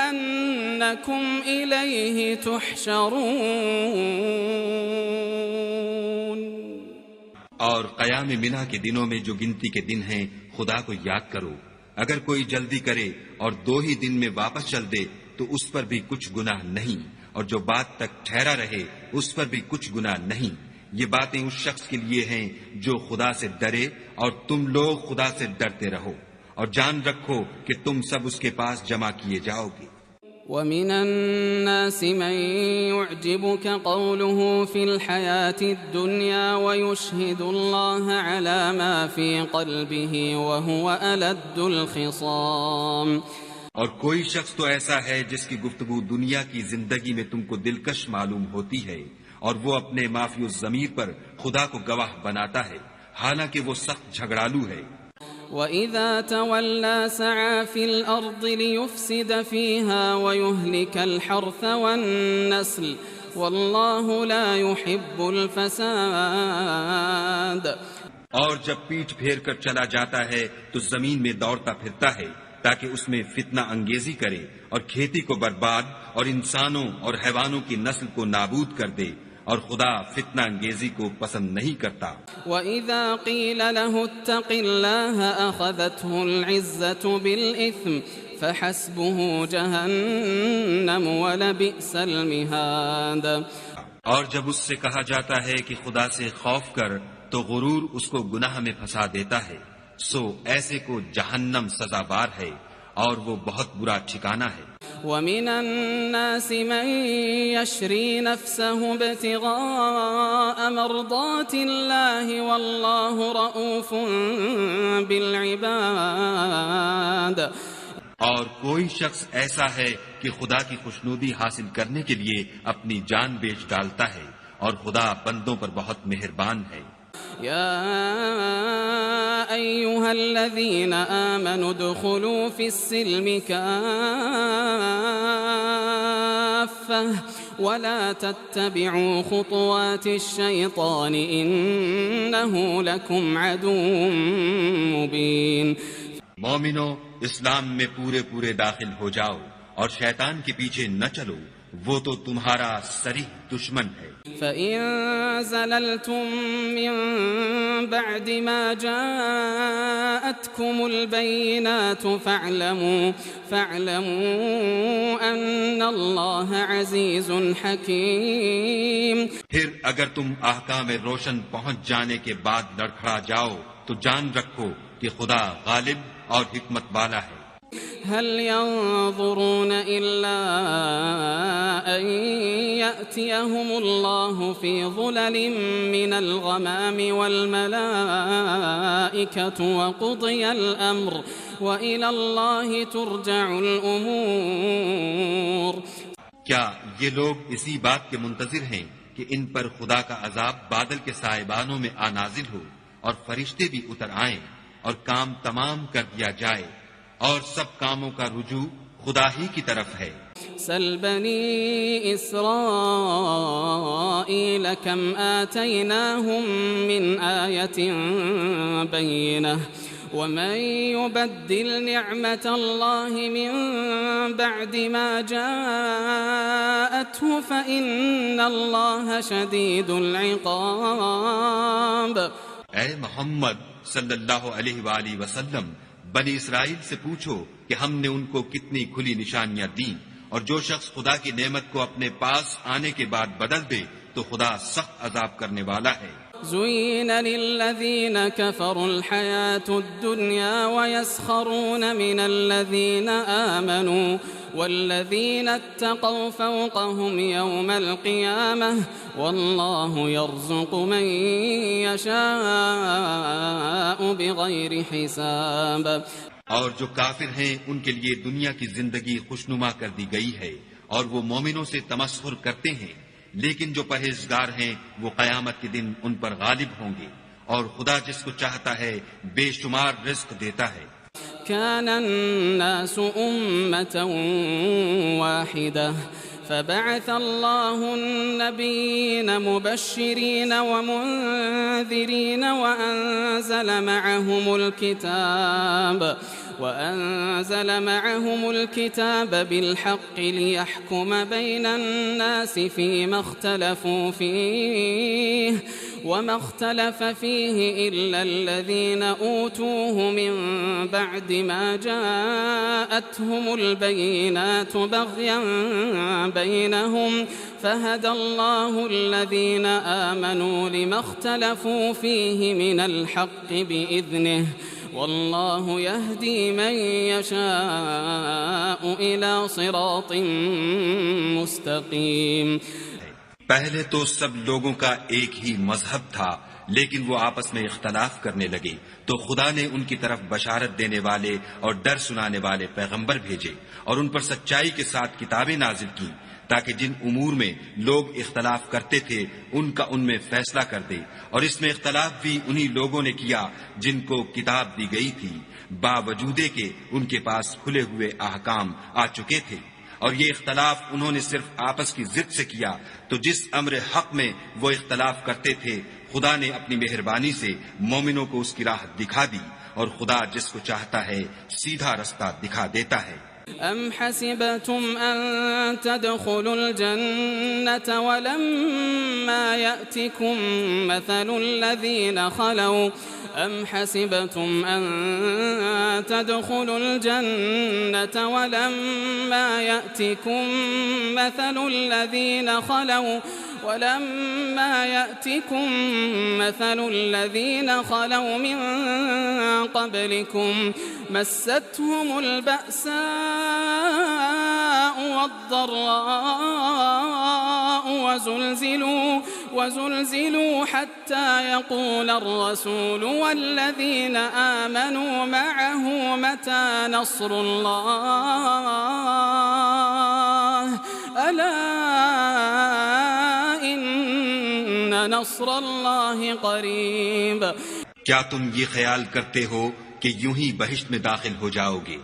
أنكم إليه تحشرون. اور قیام منا کے دنوں میں جو گنتی کے دن ہیں خدا کو یاد کرو. اگر کوئی جلدی کرے اور 2 ہی دن میں واپس چل دے تو اس پر بھی کچھ گناہ نہیں، اور جو بات تک ٹھہرا رہے اس پر بھی کچھ گناہ نہیں. یہ باتیں اس شخص کے لیے ہیں جو خدا سے ڈرے، اور تم لوگ خدا سے ڈرتے رہو اور جان رکھو کہ تم سب اس کے پاس جمع کیے جاؤ گے. ومن الناس من يعجبك قوله في الحياة الدنيا ويشهد الله على ما في قلبه وهو ألد الخصام. اور کوئی شخص تو ایسا ہے جس کی گفتگو دنیا کی زندگی میں تم کو دلکش معلوم ہوتی ہے، اور وہ اپنے معافی الضمیر پر خدا کو گواہ بناتا ہے، حالانکہ وہ سخت جھگڑالو ہے. وَإِذَا تَوَلَّى سَعَى فِي الْأَرْضِ لِيُفْسِدَ فِيهَا وَيُهْلِكَ الْحَرْثَ وَالنَّسْلَ وَاللَّهُ لَا يُحِبُّ الْفَسَادَ۔ اور جب پیٹھ پھیر کر چلا جاتا ہے تو زمین میں دوڑتا پھرتا ہے تاکہ اس میں فتنہ انگیزی کرے اور کھیتی کو برباد اور انسانوں اور حیوانوں کی نسل کو نابود کر دے، اور خدا فتنہ انگیزی کو پسند نہیں کرتا۔ وَإِذَا قِيلَ لَهُ اتَّقِ اللَّهَ أَخَذَتْهُ الْعِزَّةُ بِالْإِثْمِ فَحَسْبُهُ جَهَنَّمُ وَلَبِئْسَ الْمِهَادُ۔ اور جب اس سے کہا جاتا ہے کہ خدا سے خوف کر تو غرور اس کو گناہ میں پھنسا دیتا ہے، سو ایسے کو جہنم سزاوار ہے اور وہ بہت برا ٹھکانہ ہے۔ وَمِنَ النَّاسِ مَن يَشْرِي نَفْسَهُ ابْتِغَاءَ مَرْضَاتِ اللَّهِ وَاللَّهُ رَءُوفٌ بِالْعِبَادِ۔ اور کوئی شخص ایسا ہے کہ خدا کی خوشنودی حاصل کرنے کے لیے اپنی جان بیچ ڈالتا ہے، اور خدا بندوں پر بہت مہربان ہے۔ يا أيها الذين آمنوا ادخلوا في السلم كافة ولا تتبعوا خطوات الشيطان إنه لكم عدو مبين۔ مومنو، اسلام میں پورے داخل ہو جاؤ اور شیطان کے پیچھے نہ چلو، وہ تو تمہارا صریح دشمن ہے۔ فَإِن زَلَلْتُم مِّن بَعْدِ مَا جَاءَتْكُمُ الْبَيِّنَاتُ فَاعْلَمُوا أَنَّ اللَّهَ عَزِيزٌ حَكِيمٌ۔ پھر اگر تم احکام روشن پہنچ جانے کے بعد لڑکھڑا جاؤ تو جان رکھو کہ خدا غالب اور حکمت والا ہے۔ هل ينظرون إلا أن يأتيهم الله في ظلل من الغمام والملائكة وقضي الأمر وإلى الله ترجع الأمور۔ کیا یہ لوگ اسی بات کے منتظر ہیں کہ ان پر خدا کا عذاب بادل کے سائبانوں میں نازل ہو اور فرشتے بھی اتر آئیں اور کام تمام کر دیا جائے، اور سب کاموں کا رجوع خدا ہی کی طرف ہے۔ سل بنی اسرائیل کم آتیناہم من آیت بینہ ومن يبدل نعمت اللہ من بعد ما جاءته فإن اللہ شدید العقاب۔ اے محمد صلی اللہ علیہ وآلہ وسلم، بنی اسرائیل سے پوچھو کہ ہم نے ان کو کتنی کھلی نشانیاں دیں، اور جو شخص خدا کی نعمت کو اپنے پاس آنے کے بعد بدل دے تو خدا سخت عذاب کرنے والا ہے۔ زُيِّنَ لِلَّذِينَ كَفَرُوا الْحَيَاةُ الدُّنْيَا وَيَسْخَرُونَ مِنَ الَّذِينَ آمَنُوا وَالَّذِينَ اتَّقَوْا فَوْقَهُمْ يَوْمَ الْقِيَامَةِ وَاللَّهُ يَرْزُقُ مَن يَشَاءُ بِغَيْرِ حِسَابٍ۔ اور جو کافر ہیں ان کے لیے دنیا کی زندگی خوشنما کر دی گئی ہے، اور وہ مومنوں سے تمسخر کرتے ہیں، لیکن جو پرہیزگار ہیں وہ قیامت کے دن ان پر غالب ہوں گے، اور خدا جس کو چاہتا ہے بے شمار رزق دیتا ہے۔ كان الناس أمة واحدة فبعث الله النبيين مبشرين ومنذرين وأنزل معهم الكتاب بالحق ليحكم بين الناس فيما اختلفوا فيه وما اختلف فيه إلا الذين أوتوه من بعد ما جاءتهم البينات بغيا بينهم فهدى الله الذين آمنوا لما اختلفوا فيه من الحق بإذنه والله يهدي من يشاء إلى صراط مستقيم۔ پہلے تو سب لوگوں کا ایک ہی مذہب تھا، لیکن وہ آپس میں اختلاف کرنے لگے تو خدا نے ان کی طرف بشارت دینے والے اور ڈر سنانے والے پیغمبر بھیجے اور ان پر سچائی کے ساتھ کتابیں نازل کی تاکہ جن امور میں لوگ اختلاف کرتے تھے ان کا ان میں فیصلہ کر دے، اور اس میں اختلاف بھی انہی لوگوں نے کیا جن کو کتاب دی گئی تھی، باوجود کہ ان کے پاس کھلے ہوئے احکام آ چکے تھے، اور یہ اختلاف انہوں نے صرف آپس کی ضد سے کیا۔ تو جس امر حق میں وہ اختلاف کرتے تھے خدا نے اپنی مہربانی سے مومنوں کو اس کی راہ دکھا دی، اور خدا جس کو چاہتا ہے سیدھا رستہ دکھا دیتا ہے۔ أم حسبتم أن تدخلوا الجنة ولما يأتكم مثل الذين خلوا أم حسبتم أن تدخلوا الجنة ولما يأتكم مثل الذين خلوا من قبلكم مستهم البأساء والضراء وزلزلوا حتى يقول الرسول والذين آمنوا معه متى نصر الله ألا إن نصر الله قريب۔ کیا تم یہ خیال کرتے ہو کہ یوں ہی بہشت میں داخل ہو جاؤ گے،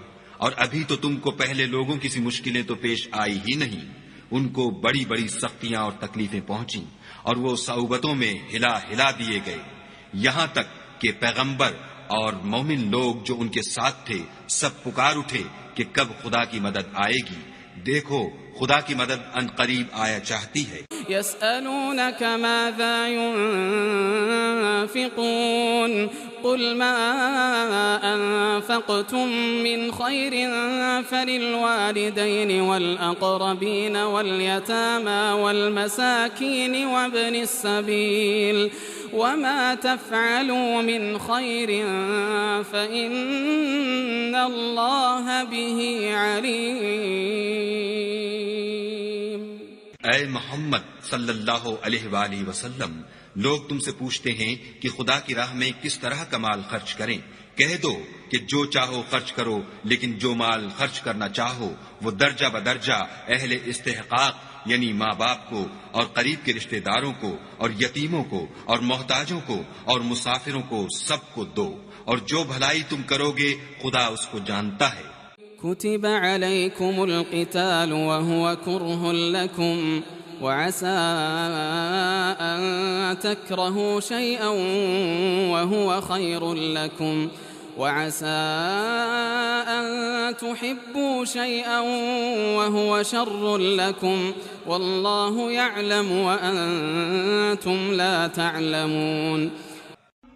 اور ابھی تو تم کو پہلے لوگوں کی سی مشکلیں تو پیش آئی ہی نہیں، ان کو بڑی بڑی سختیاں اور تکلیفیں پہنچیں، اور وہ صعوبتوں میں ہلا ہلا دیے گئے، یہاں تک کہ پیغمبر اور مومن لوگ جو ان کے ساتھ تھے سب پکار اٹھے کہ کب خدا کی مدد آئے گی۔ دیکھو خدا کی مدد ان قریب آیا چاہتی ہے۔ يسألونك ماذا ينفقون قل ما أنفقتم من خير فللوالدين والأقربين واليتامى والمساكين وابن السبيل وما تفعلوا من خير فإن الله به عليم۔ اے محمد صلی اللہ علیہ وآلہ وسلم، لوگ تم سے پوچھتے ہیں کہ خدا کی راہ میں کس طرح کا مال خرچ کریں۔ کہہ دو کہ جو چاہو خرچ کرو، لیکن جو مال خرچ کرنا چاہو وہ درجہ بدرجہ اہل استحقاق یعنی ماں باپ کو اور قریب کے رشتہ داروں کو اور یتیموں کو اور محتاجوں کو اور مسافروں کو سب کو دو، اور جو بھلائی تم کرو گے خدا اس کو جانتا ہے۔ كتب عليكم القتال وهو كره لكم وعسى أن تكرهوا شيئا وهو خير لكم وعسى أن تحبوا شيئا وهو شر لكم والله يعلم وأنتم لا تعلمون۔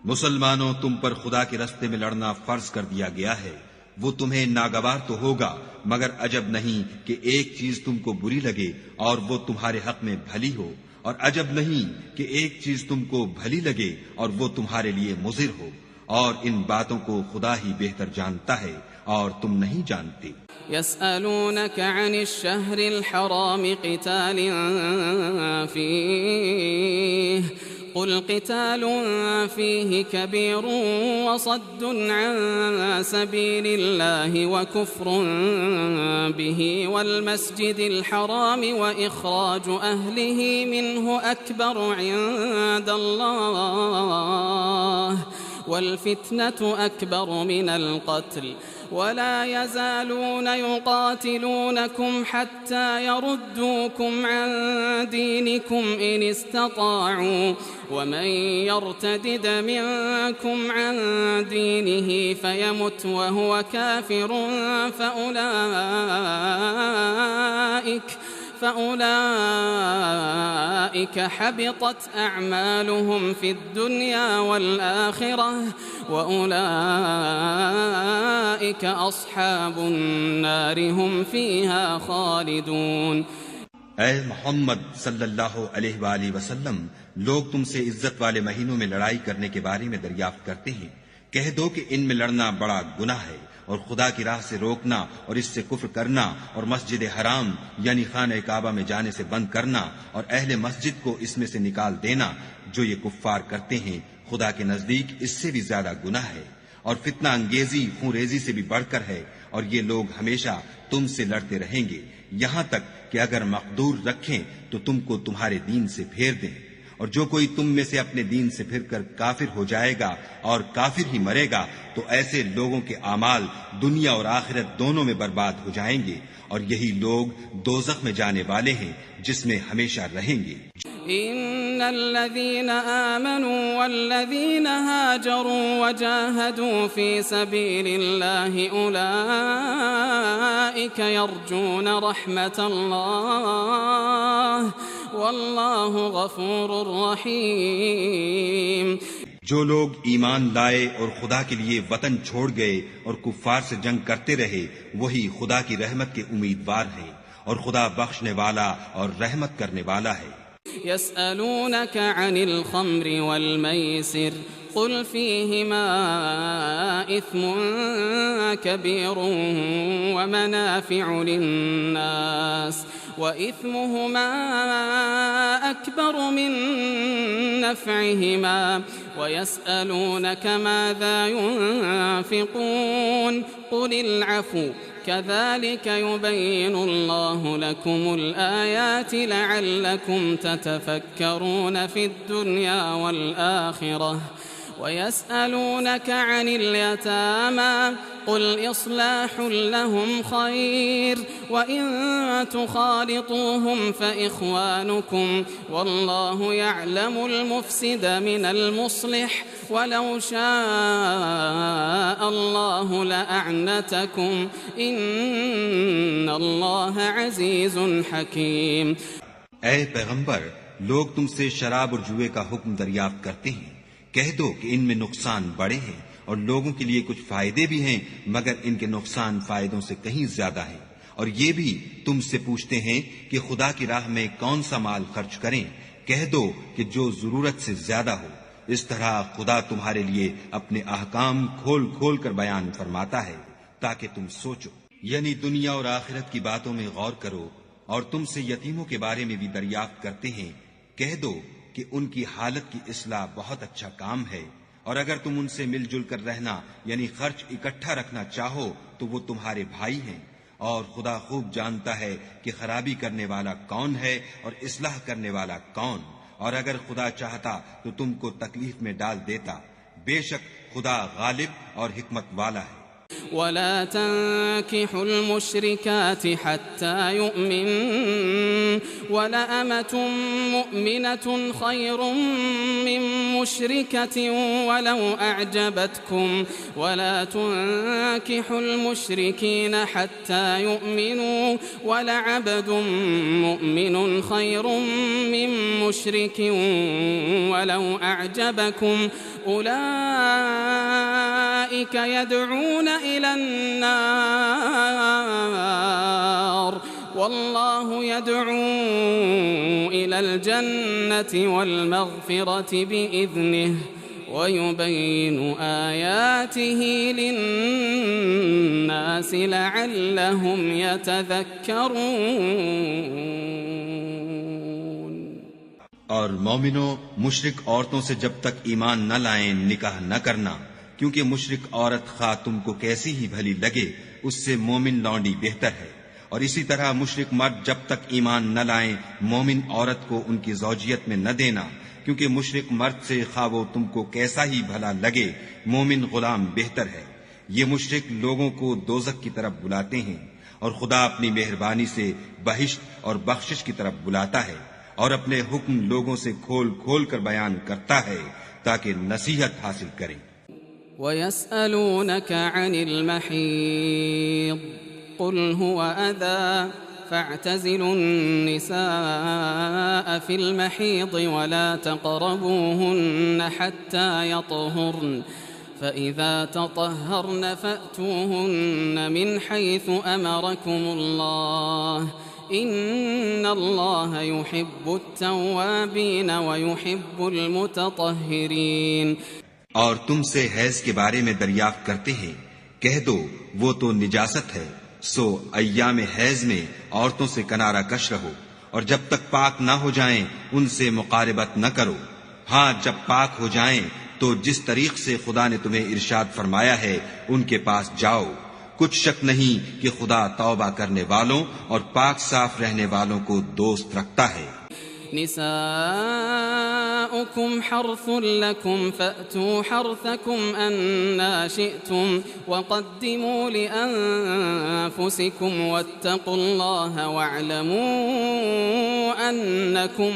مسلمانوں، تم پر خدا کے راستے میں لڑنا فرض کر دیا گیا ہے، وہ تمہیں ناگوار تو ہوگا، مگر عجب نہیں کہ ایک چیز تم کو بری لگے اور وہ تمہارے حق میں بھلی ہو، اور عجب نہیں کہ ایک چیز تم کو بھلی لگے اور وہ تمہارے لیے مضر ہو، اور ان باتوں کو خدا ہی بہتر جانتا ہے اور تم نہیں جانتے۔ يسألونك عن الشهر الحرام قتال فيه قل قتال فيه كبير وصد عن سبيل الله وكفر به والمسجد الحرام وإخراج أهله منه أكبر عند الله والفتنة أكبر من القتل ولا يزالون يقاتلونكم حتى يردوكم عن دينكم إن استطاعوا ومن يرتدد منكم عن دينه فيمت وهو كافر فأولئك حبطت أعمالهم في الدنيا والآخرة وأولئك أصحاب النار هم فيها خالدون۔ اے محمد صلی اللہ علیہ وآلہ وسلم، لوگ تم سے عزت والے مہینوں میں لڑائی کرنے کے بارے میں دریافت کرتے ہیں، کہہ دو کہ ان میں لڑنا بڑا گناہ ہے، اور خدا کی راہ سے روکنا اور اس سے کفر کرنا اور مسجد حرام یعنی خانہ کعبہ میں جانے سے بند کرنا اور اہل مسجد کو اس میں سے نکال دینا، جو یہ کفار کرتے ہیں خدا کے نزدیک اس سے بھی زیادہ گناہ ہے، اور فتنہ انگیزی خون ریزی سے بھی بڑھ کر ہے، اور یہ لوگ ہمیشہ تم سے لڑتے رہیں گے یہاں تک کہ اگر مقدور رکھیں تو تم کو تمہارے دین سے پھیر دیں، اور جو کوئی تم میں سے اپنے دین سے پھر کر کافر ہو جائے گا اور کافر ہی مرے گا تو ایسے لوگوں کے اعمال دنیا اور آخرت دونوں میں برباد ہو جائیں گے، اور یہی لوگ دوزخ میں جانے والے ہیں جس میں ہمیشہ رہیں گے۔ إن الذين آمنوا والذين هاجروا وجاهدوا في سبيل الله أولئك يرجون رحمة الله والله غفور رحيم۔ جو لوگ ایمان لائے اور خدا کے لیے وطن چھوڑ گئے اور کفار سے جنگ کرتے رہے وہی خدا کی رحمت کے امیدوار ہیں، اور خدا بخشنے والا اور رحمت کرنے والا ہے۔ يسألونك عن الخمر والميسر قل فيهما إثم كبير ومنافع للناس وإثمهما أكبر من نفعهما ويسألونك ماذا ينفقون قل العفو كذلك يبين الله لكم الآيات لعلكم تتفكرون في الدنيا والآخرة ويسألونك عن اليتامى قل إصلاح لهم خير وإن تخالطوهم فإخوانكم والله يعلم المفسد من المصلح ولو شاء الله لأعنتكم إن الله عزيز حكيم۔ اے پیغمبر، لوگ تم سے شراب اور جوئے کا حکم دریافت کرتے ہیں، کہہ دو کہ ان میں نقصان بڑے ہیں اور لوگوں کے لیے کچھ فائدے بھی ہیں مگر ان کے نقصان فائدوں سے کہیں زیادہ ہیں، اور یہ بھی تم سے پوچھتے ہیں کہ خدا کی راہ میں کون سا مال خرچ کریں، کہہ دو کہ جو ضرورت سے زیادہ ہو۔ اس طرح خدا تمہارے لیے اپنے احکام کھول کھول کر بیان فرماتا ہے تاکہ تم سوچو، یعنی دنیا اور آخرت کی باتوں میں غور کرو۔ اور تم سے یتیموں کے بارے میں بھی دریافت کرتے ہیں، کہہ دو کہ ان کی حالت کی اصلاح بہت اچھا کام ہے، اور اگر تم ان سے مل جل کر رہنا یعنی خرچ اکٹھا رکھنا چاہو تو وہ تمہارے بھائی ہیں، اور خدا خوب جانتا ہے کہ خرابی کرنے والا کون ہے اور اصلاح کرنے والا کون، اور اگر خدا چاہتا تو تم کو تکلیف میں ڈال دیتا، بے شک خدا غالب اور حکمت والا ہے۔ ولا تنكحوا المشركات حتى يؤمنوا ولأمة مؤمنة خير من مشركة ولو أعجبتكم ولا تنكحوا المشركين حتى يؤمنوا ولعبد مؤمن خير من مشرك ولو أعجبكم أولئك يدعون إلى النار والله يدعو إلى الجنة والمغفرة بإذنه ويبين آياته للناس لعلهم يتذكرون۔ اور مومنوں، مشرک عورتوں سے جب تک ایمان نہ لائیں نکاح نہ کرنا، کیونکہ مشرک عورت خواہ تم کو کیسی ہی بھلی لگے اس سے مومن لونڈی بہتر ہے، اور اسی طرح مشرک مرد جب تک ایمان نہ لائیں مومن عورت کو ان کی زوجیت میں نہ دینا، کیونکہ مشرک مرد سے خواہ وہ تم کو کیسا ہی بھلا لگے مومن غلام بہتر ہے۔ یہ مشرک لوگوں کو دوزخ کی طرف بلاتے ہیں، اور خدا اپنی مہربانی سے بہشت اور بخشش کی طرف بلاتا ہے، اور اپنے حکم لوگوں سے کھول کھول کر بیان کرتا ہے تاکہ نصیحت حاصل کریں۔ وَيَسْأَلُونَكَ عَنِ الْمَحِيضِ قُلْ هُوَ أَذًى فَاعْتَزِلُوا النِّسَاءَ فِي الْمَحِيضِ وَلَا تَقْرَبُوهُنَّ حَتَّى يَطْهُرْنَ فَإِذَا تَطَهَّرْنَ فَأْتُوهُنَّ مِنْ حَيْثُ أَمَرَكُمُ اللَّهُ إِنَّ اللَّهَ يُحِبُّ التَّوَّابِينَ وَيُحِبُّ الْمُتَطَهِّرِينَ۔ اور تم سے حیض کے بارے میں دریافت کرتے ہیں، کہہ دو وہ تو نجاست ہے، سو ایام حیض میں عورتوں سے کنارہ کش رہو، اور جب تک پاک نہ ہو جائیں ان سے مقاربت نہ کرو، ہاں جب پاک ہو جائیں تو جس طریق سے خدا نے تمہیں ارشاد فرمایا ہے ان کے پاس جاؤ، کچھ شک نہیں کہ خدا توبہ کرنے والوں اور پاک صاف رہنے والوں کو دوست رکھتا ہے۔ نساؤكم حرث لكم فأتوا حرثكم أنا شئتم وقدموا لأنفسكم واتقوا الله واعلموا أنكم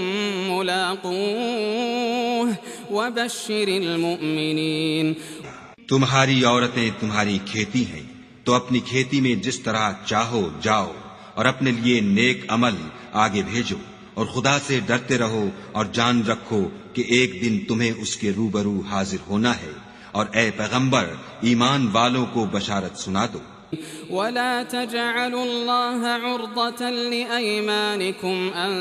ملاقوه وبشر المؤمنين۔ تمہاری عورتیں تمہاری کھیتی ہیں، تو اپنی کھیتی میں جس طرح چاہو جاؤ اور اپنے لیے نیک عمل آگے بھیجو، اور خدا سے ڈرتے رہو اور جان رکھو کہ ایک دن تمہیں اس کے روبرو حاضر ہونا ہے، اور اے پیغمبر ایمان والوں کو بشارت سنا دو۔ ولا تجعلوا الله عرضة لأيمانكم أن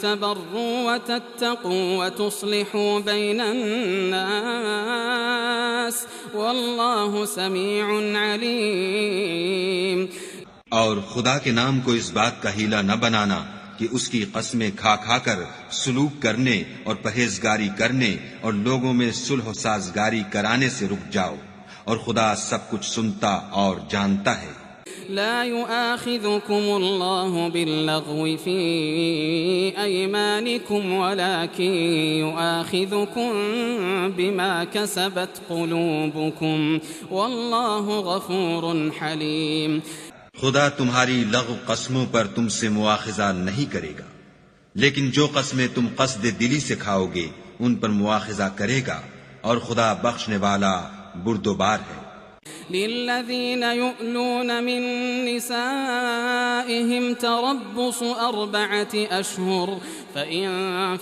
تبروا وتتقوا وتصلحوا بين الناس والله سميع عليم۔ اور خدا کے نام کو اس بات کا ہیلا نہ بنانا کہ اس کی قسمیں کھا کھا کر سلوک کرنے اور پرہیزگاری کرنے اور لوگوں میں صلح و سازگاری کرانے سے رک جاؤ، اور خدا سب کچھ سنتا اور جانتا ہے۔ لا يؤاخذكم الله باللغو في أيمانكم ولكن يؤاخذكم بما كسبت قلوبكم والله غفور حليم۔ خدا تمہاری لغو قسموں پر تم سے مواخذہ نہیں کرے گا، لیکن جو قسمیں تم قصد دلی سے کھاؤ گے ان پر مواخذہ کرے گا، اور خدا بخشنے والا بردبار ہے۔ للذين يؤلون من نسائهم تربص 4 أشهر فإن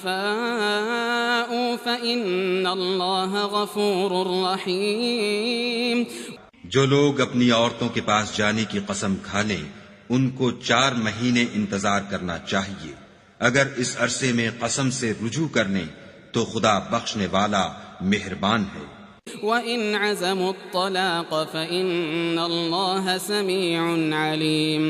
فاءوا فإن الله غفور رحيم۔ جو لوگ اپنی عورتوں کے پاس جانے کی قسم کھا لیں ان کو 4 مہینے انتظار کرنا چاہیے، اگر اس عرصے میں قسم سے رجوع کر لیں تو خدا بخشنے والا مہربان ہے۔ وَإِنْ عَزَمُوا الطَّلَاقَ فَإِنَّ اللَّهَ سَمِيعٌ عَلِيمٌ۔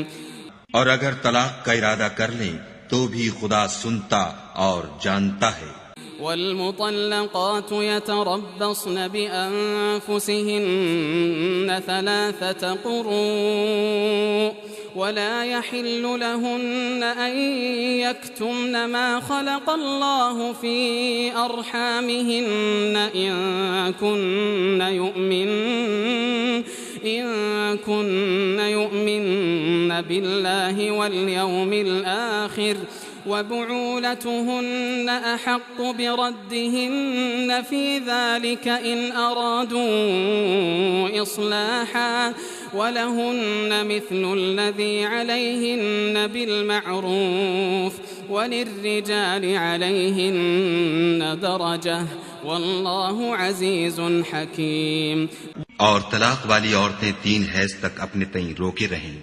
اور اگر طلاق کا ارادہ کر لیں تو بھی خدا سنتا اور جانتا ہے۔ والمطلقات يتربصن بأنفسهن 3 قروء ولا يحل لهن أن يكتمن ما خلق الله في أرحامهن إن كن يؤمن بالله واليوم الآخر وبعولتهن أحق بردهن في ذلك إن أرادوا إصلاحا ولهن مثل الذي عليهن بالمعروف وللرجال عليهن درجة والله عزيز حكيم۔ اور طلاق والی عورتیں 3 حیض تک اپنے تئیں روکے رہیں،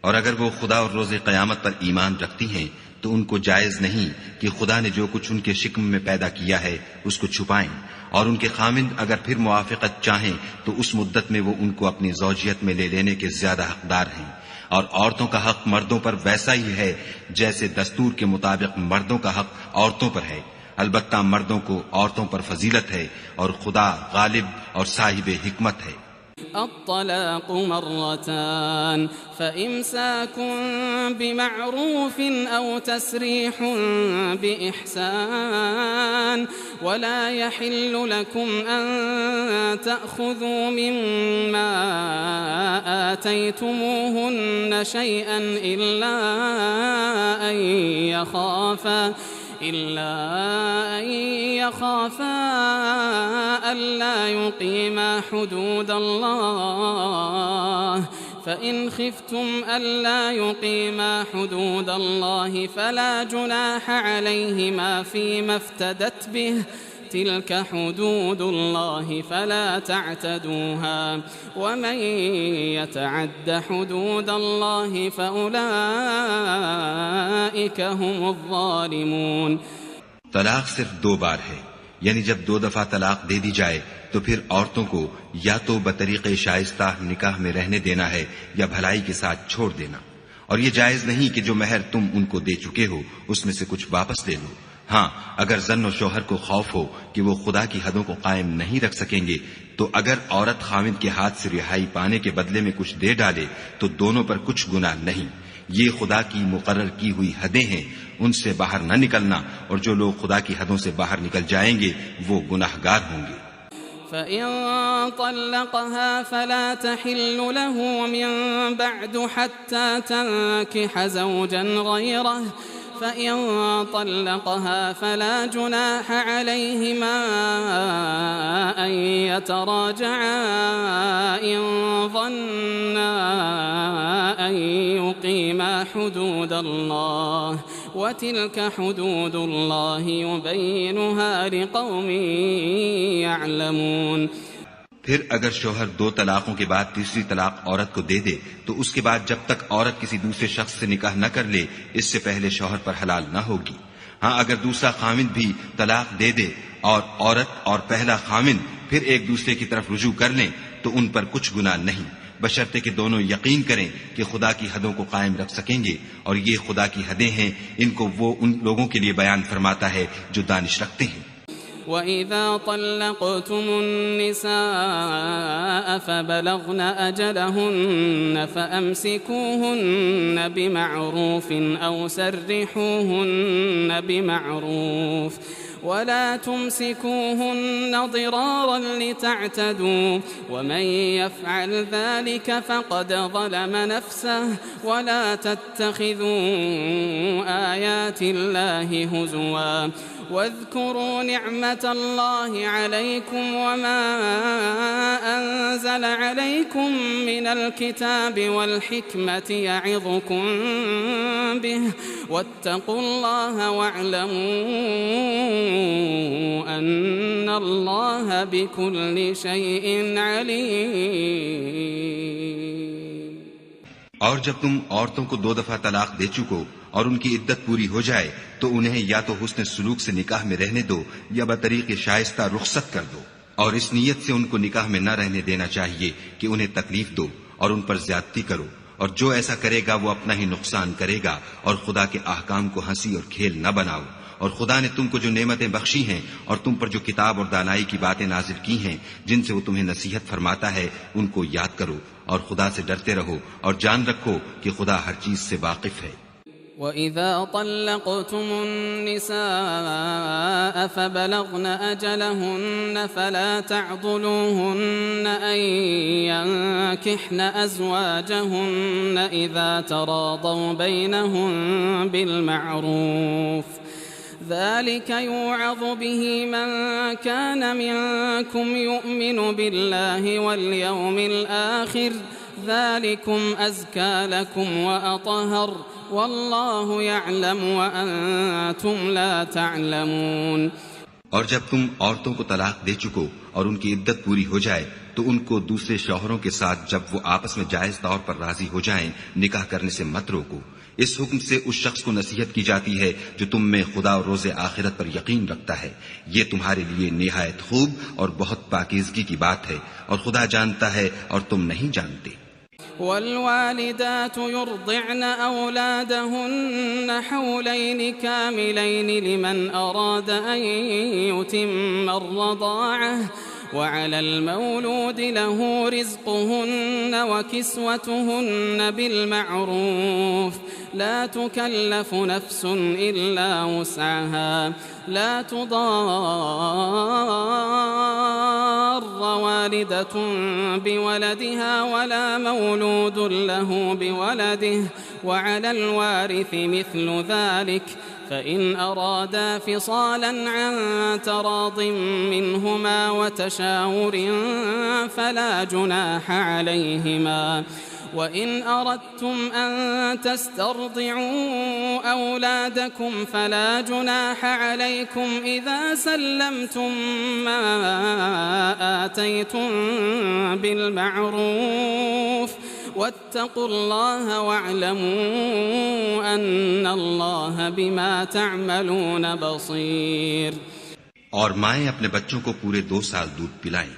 اور اگر وہ خدا اور روز قیامت پر ایمان رکھتی ہیں تو ان کو جائز نہیں کہ خدا نے جو کچھ ان کے شکم میں پیدا کیا ہے اس کو چھپائیں، اور ان کے خامند اگر پھر موافقت چاہیں تو اس مدت میں وہ ان کو اپنی زوجیت میں لے لینے کے زیادہ حقدار ہیں، اور عورتوں کا حق مردوں پر ویسا ہی ہے جیسے دستور کے مطابق مردوں کا حق عورتوں پر ہے، البتہ مردوں کو عورتوں پر فضیلت ہے، اور خدا غالب اور صاحب حکمت ہے۔ الطلاق 2 فإمساك بمعروف أو تسريح بإحسان ولا يحل لكم أن تأخذوا مما آتيتموهن شيئا إلا أن يخافا ألا يقيما حدود الله فإن خفتم ألا يقيما حدود الله فلا جناح عليهما فيما افتدت به تلك حدود الله فلا تعتدوها ومن يتعد حدود الله فأولئك هم الظالمون۔ طلاق صرف 2 بار ہے، یعنی جب 2 دفعہ طلاق دے دی جائے تو پھر عورتوں کو یا تو بطریق شائستہ نکاح میں رہنے دینا ہے یا بھلائی کے ساتھ چھوڑ دینا، اور یہ جائز نہیں کہ جو مہر تم ان کو دے چکے ہو اس میں سے کچھ واپس لے لو، ہاں اگر زن و شوہر کو خوف ہو کہ وہ خدا کی حدوں کو قائم نہیں رکھ سکیں گے تو اگر عورت خاوند کے ہاتھ سے رہائی پانے کے بدلے میں کچھ دے ڈالے تو دونوں پر کچھ گناہ نہیں. یہ خدا کی مقرر کی ہوئی حدیں ہیں، ان سے باہر نہ نکلنا، اور جو لوگ خدا کی حدوں سے باہر نکل جائیں گے وہ گناہگار ہوں گے. فإن طلقها فلا تحل له من بعد حتى تنكح زوجا غيره فإن طلقها فلا جناح عليهما أن يتراجعا إن ظنا أن يقيما حدود الله وتلك حدود الله يبينها لقوم يعلمون. پھر اگر شوہر 2 طلاقوں کے بعد تیسری طلاق عورت کو دے دے تو اس کے بعد جب تک عورت کسی دوسرے شخص سے نکاح نہ کر لے اس سے پہلے شوہر پر حلال نہ ہوگی. ہاں اگر دوسرا خاوند بھی طلاق دے دے اور عورت اور پہلا خاوند پھر ایک دوسرے کی طرف رجوع کر لیں تو ان پر کچھ گناہ نہیں، بشرطے کہ دونوں یقین کریں کہ خدا کی حدوں کو قائم رکھ سکیں گے، اور یہ خدا کی حدیں ہیں، ان کو وہ ان لوگوں کے لیے بیان فرماتا ہے جو دانش رکھتے ہیں. وَإِذَا طَلَّقْتُمُ النِّسَاءَ فَبَلَغْنَ أَجَلَهُنَّ فَأَمْسِكُوهُنَّ بِمَعْرُوفٍ أَوْ سَرِّحُوهُنَّ بِمَعْرُوفٍ ولا تمسكوهن ضرارا لتعتدوا ومن يفعل ذلك فقد ظلم نفسه ولا تتخذوا آيات الله هزوا واذكروا نعمة الله عليكم وما أنزل عليكم من الكتاب والحكمة يعظكم به واتقوا الله واعلموا أن الله بكل شيء عليم. اور جب تم عورتوں کو 2 دفعہ طلاق دے چکو اور ان کی عدت پوری ہو جائے تو انہیں یا تو حسن سلوک سے نکاح میں رہنے دو یا بطریق شائستہ رخصت کر دو، اور اس نیت سے ان کو نکاح میں نہ رہنے دینا چاہیے کہ انہیں تکلیف دو اور ان پر زیادتی کرو، اور جو ایسا کرے گا وہ اپنا ہی نقصان کرے گا، اور خدا کے احکام کو ہنسی اور کھیل نہ بناؤ. اور خدا نے تم کو جو نعمتیں بخشی ہیں اور تم پر جو کتاب اور دانائی کی باتیں نازل کی ہیں جن سے وہ تمہیں نصیحت فرماتا ہے ان کو یاد کرو، اور خدا سے ڈرتے رہو اور جان رکھو کہ خدا ہر چیز سے واقف ہے. وَإِذَا طَلَّقْتُمُ النِّسَاءَ فَبَلَغْنَ أَجَلَهُنَّ فَلَا تَعْضُلُوهُنَّ أَن يَنكِحْنَ أَزْوَاجَهُنَّ إِذَا تَرَاضَوْا بَيْنَهُم بِالْمَعْرُوفِ ذلك يوعظ به من كان منكم يؤمن بالله واليوم الآخر ذلكم أزكى لكم وأطهر والله يعلم وأنتم لا تعلمون. اور جب تم عورتوں کو طلاق دے چکو اور ان کی عدت پوری ہو جائے تو ان کو دوسرے شوہروں کے ساتھ جب وہ آپس میں جائز طور پر راضی ہو جائیں نکاح کرنے سے مت روکو. اس حکم سے اس شخص کو نصیحت کی جاتی ہے جو تم میں خدا اور روز آخرت پر یقین رکھتا ہے. یہ تمہارے لیے نہایت خوب اور بہت پاکیزگی کی بات ہے، اور خدا جانتا ہے اور تم نہیں جانتے. والوالدات يرضعن أولادهن حولين كاملين لمن أراد أن يتم الرضاعة وعلى المولود له رزقهن وكسوتهن بالمعروف لا تكلف نفس إلا وسعها لا تضار والدة بولدها ولا مولود له بولده وعلى الوارث مثل ذلك فإن أرادا فصالا عن تراض منهما وتشاور فلا جناح عليهما وإن أردتم أن تسترضعوا أولادكم فلا جناح عليكم إذا سلمتم ما آتيتم بالمعروف واتقوا الله واعلموا أن الله بما تعملون بصير. اور مائیں اپنے بچوں کو پورے 2 سال دودھ پلائیں.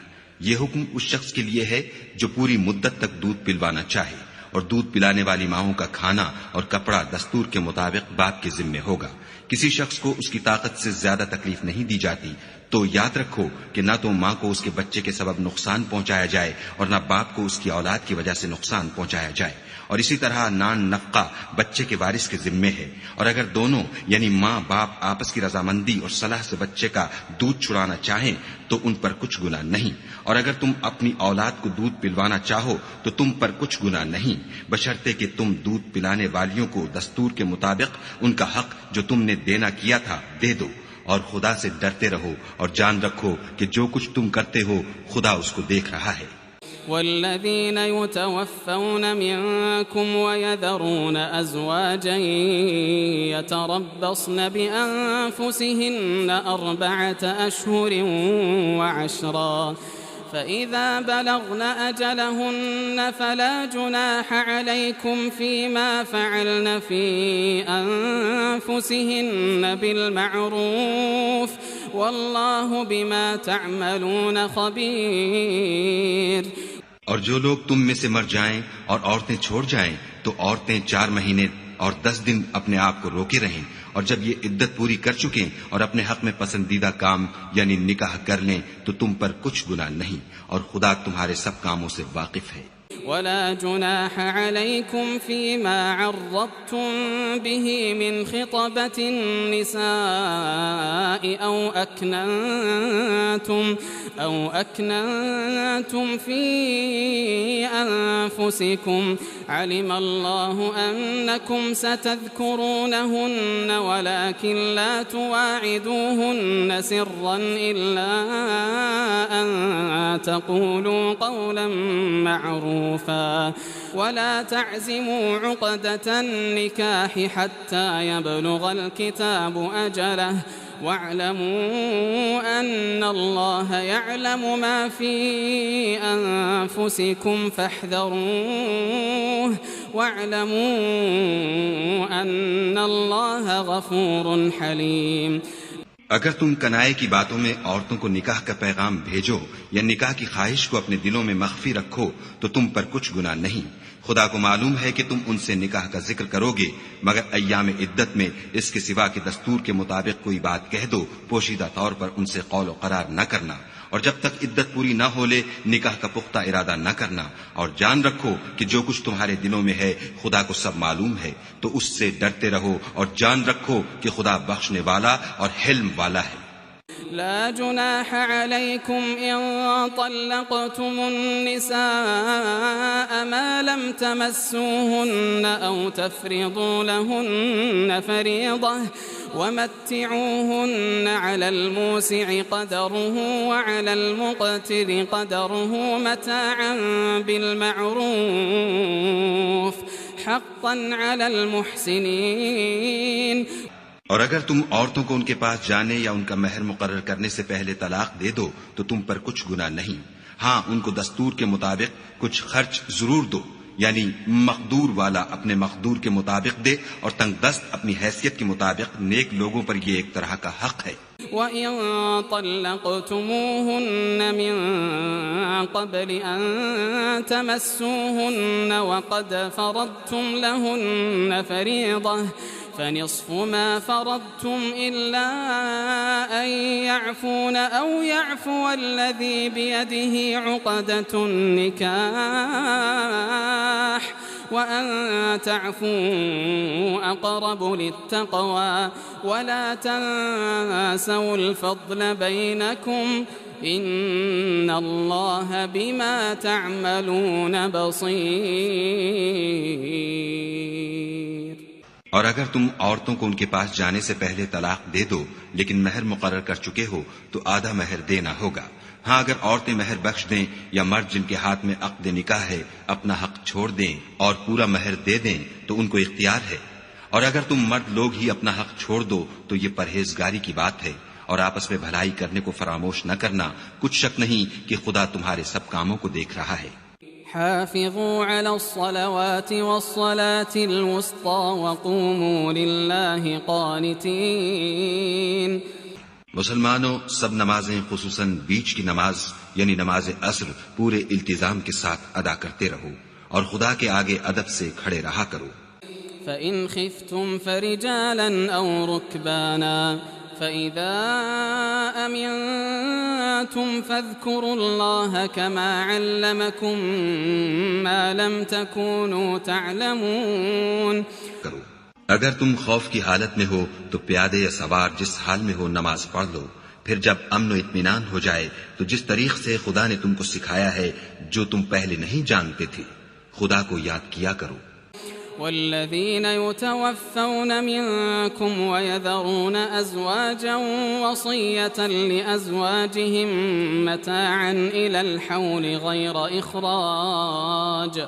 یہ حکم اس شخص کے لیے ہے جو پوری مدت تک دودھ پلوانا چاہے اور دودھ پلانے والی ماؤں کا کھانا اور کپڑا دستور کے مطابق باپ کے ذمے ہوگا۔ کسی شخص کو اس کی طاقت سے زیادہ تکلیف نہیں دی جاتی، تو یاد رکھو کہ نہ تو ماں کو اس کے بچے کے سبب نقصان پہنچایا جائے اور نہ باپ کو اس کی اولاد کی وجہ سے نقصان پہنچایا جائے، اور اسی طرح نان نفقہ بچے کے وارث کے ذمے ہے، اور اگر دونوں یعنی ماں باپ آپس کی رضامندی اور صلاح سے بچے کا دودھ چھڑانا چاہیں تو ان پر کچھ گناہ نہیں، اور اگر تم اپنی اولاد کو دودھ پلوانا چاہو تو تم پر کچھ گناہ نہیں، بشرطے کہ تم دودھ پلانے والیوں کو دستور کے مطابق ان کا حق جو تم نے دینا کیا تھا دے دو، اور خدا سے ڈرتے رہو اور جان رکھو کہ جو کچھ تم کرتے ہو خدا اس کو دیکھ رہا ہے۔ والذين يتوفون منكم ويذرون أزواجا يتربصن بأنفسهن 4 أشهر و10 فإذا بلغن أجلهن فلا جناح عليكم فيما فعلن في أنفسهن بالمعروف والله بما تعملون خبير۔ اور جو لوگ تم میں سے مر جائیں اور عورتیں چھوڑ جائیں تو عورتیں 4 مہینے اور 10 دن اپنے آپ کو روکے رہیں، اور جب یہ عدت پوری کر چکیں اور اپنے حق میں پسندیدہ کام یعنی نکاح کر لیں تو تم پر کچھ گناہ نہیں، اور خدا تمہارے سب کاموں سے واقف ہے۔ ولا جناح عليكم فيما عرضتم به من خطبة النساء أو أكننتم في أنفسكم علم الله أنكم ستذكرونهن ولكن لا تواعدوهن سرا إلا أن تقولوا قولا معروفا ولا تعزموا عقدة النكاح حتى يبلغ الكتاب أجله واعلموا أن الله يعلم ما في أنفسكم فاحذروه واعلموا أن الله غفور حليم۔ اگر تم کنائے کی باتوں میں عورتوں کو نکاح کا پیغام بھیجو یا نکاح کی خواہش کو اپنے دلوں میں مخفی رکھو تو تم پر کچھ گناہ نہیں، خدا کو معلوم ہے کہ تم ان سے نکاح کا ذکر کرو گے، مگر ایام عدت میں اس کے سوا کہ دستور کے مطابق کوئی بات کہہ دو، پوشیدہ طور پر ان سے قول و قرار نہ کرنا، اور جب تک عدت پوری نہ ہو لے نکاح کا پختہ ارادہ نہ کرنا، اور جان رکھو کہ جو کچھ تمہارے دلوں میں ہے خدا کو سب معلوم ہے، تو اس سے ڈرتے رہو اور جان رکھو کہ خدا بخشنے والا اور حلم والا ہے۔ لا جناح عليكم إن طلقتم النساء ما لم تمسوهن أو تفرضوا لهن فريضة ومتعوهن على الموسع قدره وعلى المقتر قدره متاعا بالمعروف حقا على المحسنين۔ اور اگر تم عورتوں کو ان کے پاس جانے یا ان کا مہر مقرر کرنے سے پہلے طلاق دے دو تو تم پر کچھ گناہ نہیں، ہاں ان کو دستور کے مطابق کچھ خرچ ضرور دو، یعنی مقدور والا اپنے مقدور کے مطابق دے اور تنگ دست اپنی حیثیت کے مطابق، نیک لوگوں پر یہ ایک طرح کا حق ہے۔ وَإِن طَلَّقْتُمُوهُنَّ مِن قَبْلِ أَن تَمَسُّوهُنَّ وَقَدْ فَرَضْتُمْ لَهُنَّ فَرِيضَةً فنصف ما فرضتم إلا أن يعفون أو يعفو الذي بيده عقدة النكاح وأن تعفوا أقرب للتقوى ولا تنسوا الفضل بينكم إن الله بما تعملون بصير۔ اور اگر تم عورتوں کو ان کے پاس جانے سے پہلے طلاق دے دو لیکن مہر مقرر کر چکے ہو تو آدھا مہر دینا ہوگا، ہاں اگر عورتیں مہر بخش دیں یا مرد جن کے ہاتھ میں عقد نکاح ہے اپنا حق چھوڑ دیں اور پورا مہر دے دیں تو ان کو اختیار ہے، اور اگر تم مرد لوگ ہی اپنا حق چھوڑ دو تو یہ پرہیزگاری کی بات ہے، اور آپس میں بھلائی کرنے کو فراموش نہ کرنا، کچھ شک نہیں کہ خدا تمہارے سب کاموں کو دیکھ رہا ہے۔ حافظوا على الصلوات والصلاة الوسطى وقوموا لله قانتين۔ مسلمانوں سب نمازیں خصوصاً بیچ کی نماز یعنی نماز عصر پورے التزام کے ساتھ ادا کرتے رہو اور خدا کے آگے ادب سے کھڑے رہا کرو۔ فإن خفتم فرجالا أو ركبانا فإذا أمنتم فاذكروا الله كما علمكم ما لم تكونوا تعلمون۔ اگر تم خوف کی حالت میں ہو تو پیادے یا سوار جس حال میں ہو نماز پڑھ لو، پھر جب امن و اطمینان ہو جائے تو جس طریق سے خدا نے تم کو سکھایا ہے جو تم پہلے نہیں جانتے تھے خدا کو یاد کیا کرو۔ والذين يتوفون منكم ويذرون أزواجا وصية لأزواجهم متاعا إلى الحول غير إخراج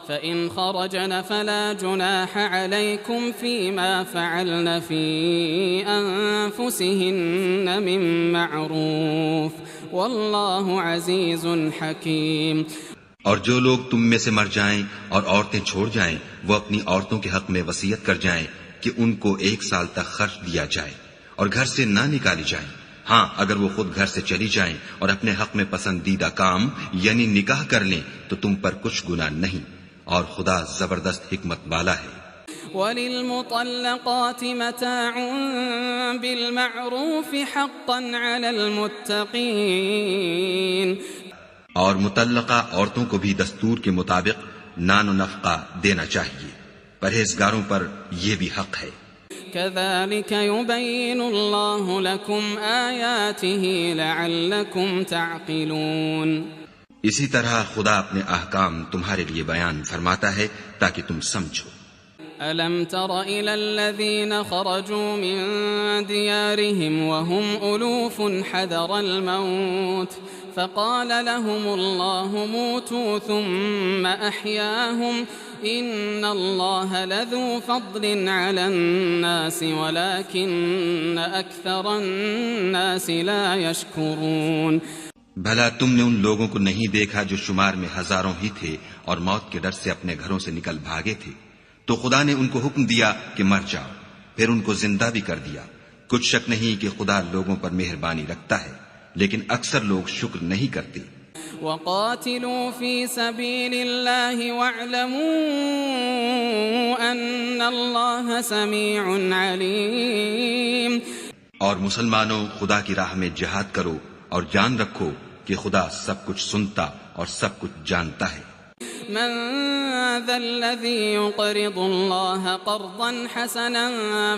فإن خرجن فلا جناح عليكم فيما فعلن في أنفسهن من معروف والله عزيز حكيم۔ اور جو لوگ تم میں سے مر جائیں اور عورتیں چھوڑ جائیں وہ اپنی عورتوں کے حق میں وصیت کر جائیں کہ ان کو 1 سال تک خرچ دیا جائے اور گھر سے نہ نکالی جائیں۔ ہاں اگر وہ خود گھر سے چلی جائیں اور اپنے حق میں پسندیدہ کام یعنی نکاح کر لیں تو تم پر کچھ گناہ نہیں، اور خدا زبردست حکمت والا ہے۔ وَلِلْمُطَلَّقَاتِ مَتَاعٌ بِالْمَعْرُوفِ حَقًّا عَلَى الْمُتَّقِينَ۔ اور مطلقہ عورتوں کو بھی دستور کے مطابق نان و نفقہ دینا چاہیے، پرہیزگاروں پر یہ بھی حق ہے۔ كَذَلِكَ يُبَيِّنُ اللَّهُ لَكُمْ آيَاتِهِ لَعَلَّكُمْ تَعْقِلُونَ۔ اسی طرح خدا اپنے احکام تمہارے لیے بیان فرماتا ہے تاکہ تم سمجھو۔ أَلَمْ تَرَ إِلَى الَّذِينَ خَرَجُوا مِن دِيَارِهِمْ وَهُمْ أُلُوفٌ حَذَرَ الْمَوْتِ فقال لهم الله موتوا ثم أحياهم إن الله لذو فضل على الناس ولكن أكثر الناس لا يشكرون۔ بھلا تم نے ان لوگوں کو نہیں دیکھا جو شمار میں ہزاروں ہی تھے اور موت کے ڈر سے اپنے گھروں سے نکل بھاگے تھے، تو خدا نے ان کو حکم دیا کہ مر جاؤ، پھر ان کو زندہ بھی کر دیا۔ کچھ شک نہیں کہ خدا لوگوں پر مہربانی رکھتا ہے، لیکن اکثر لوگ شکر نہیں کرتے۔ وَقَاتِلُوا فِي سَبِيلِ اللَّهِ وَاعْلَمُوا أَنَّ اللَّهَ سَمِيعٌ عَلِيمٌ۔ اور مسلمانوں خدا کی راہ میں جہاد کرو اور جان رکھو کہ خدا سب کچھ سنتا اور سب کچھ جانتا ہے۔ من ذا الذي يقرض الله قرضا حسنا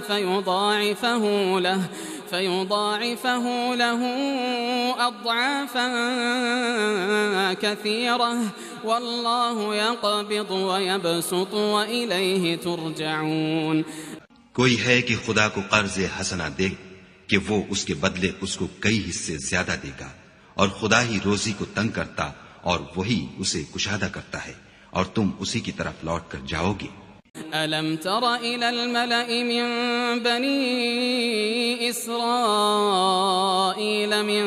فيضاعفه له أضعافا كثيرة والله يقبض ويبسط وإليه ترجعون۔ کوئی ہے کہ خدا کو قرض حسنہ دے کہ وہ اس کے بدلے اس کو کئی حصے زیادہ دے گا، اور خدا ہی روزی کو تنگ کرتا اور وہی اسے کشادہ کرتا ہے، اور تم اسی کی طرف لوٹ کر جاؤ گے۔ أَلَمْ تَرَ إِلَى الْمَلَإِ مِنْ بَنِي إِسْرَائِيلَ مِنْ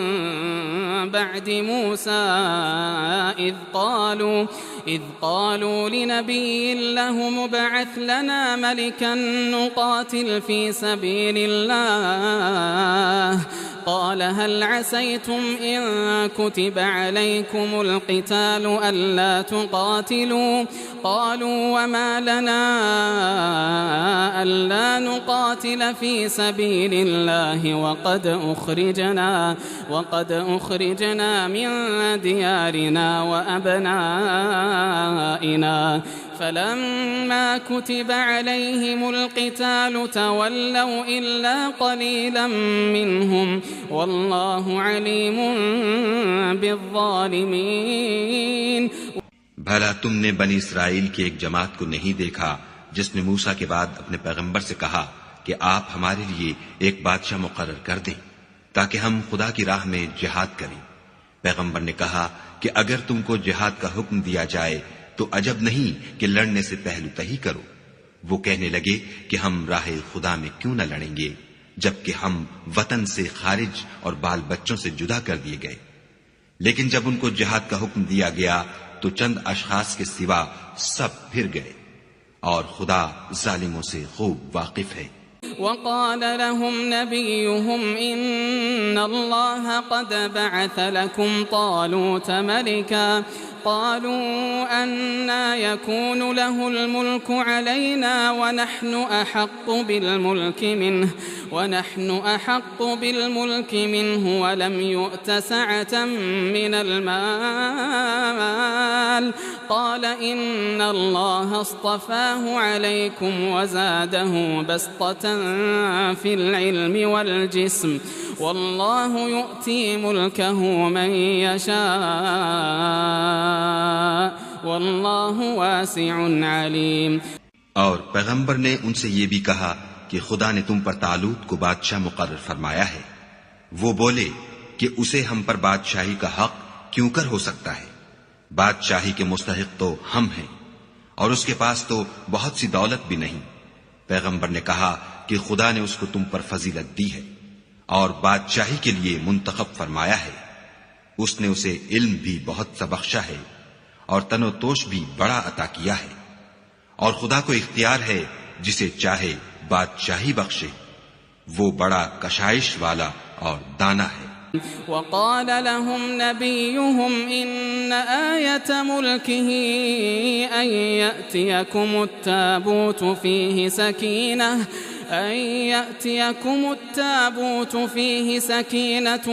بَعْدِ مُوسَى إِذْ قَالُوا لِنَبِيٍّ لَهُمُ ابْعَثْ لَنَا مَلِكًا نُقَاتِلْ فِي سَبِيلِ اللَّهِ قال هل عسيتم إن كتب عليكم القتال ألا تقاتلوا قالوا وما لنا ألا نقاتل في سبيل الله وقد أخرجنا من ديارنا وأبنائنا فلما كتب عليهم القتال تولوا إلا قليلا منهم والله عليم بالظالمين۔ بھلا تم نے بنی اسرائیل کی ایک جماعت کو نہیں دیکھا جس نے موسیٰ کے بعد اپنے پیغمبر سے کہا کہ آپ ہمارے لیے ایک بادشاہ مقرر کر دیں تاکہ ہم خدا کی راہ میں جہاد کریں۔ پیغمبر نے کہا کہ اگر تم کو جہاد کا حکم دیا جائے تو عجب نہیں کہ لڑنے سے پہلو تہی کرو۔ وہ کہنے لگے کہ ہم راہ خدا میں کیوں نہ لڑیں گے جبکہ ہم وطن سے خارج اور بال بچوں سے جدا کر دیے گئے۔ لیکن جب ان کو جہاد کا حکم دیا گیا تو چند اشخاص کے سوا سب پھر گئے، اور خدا ظالموں سے خوب واقف ہے۔ وقال لهم نبيهم إن الله قد بعث لكم طالوت ملكا قالوا أنى يكون له الملك علينا ونحن أحق بالملك منه ولم يؤت سعة من المال قال إن الله اصطفاه عليكم وزاده بسطة في العلم والجسم والله يؤتي ملكه من يشاء والله واسع عليم. اور پیغمبر نے ان سے یہ بھی کہا کہ خدا نے تم پر طالوت کو بادشاہ مقرر فرمایا ہے. وہ بولے کہ اسے ہم پر بادشاہی کا حق کیوں کر ہو سکتا ہے؟ بادشاہی کے مستحق تو ہم ہیں اور اس کے پاس تو بہت سی دولت بھی نہیں. پیغمبر نے کہا کہ خدا نے اس کو تم پر فضیلت دی ہے اور بادشاہی کے لیے منتخب فرمایا ہے. اس نے اسے علم بھی بہت سا بخشا ہے اور تن و توش بھی بڑا عطا کیا ہے. اور خدا کو اختیار ہے جسے چاہے بادشاہی بخشے. وہ بڑا کشائش والا اور دانا ہے. وقال لهم نبيهم إن آية ملكه أن يأتيكم التابوت فيه سكينة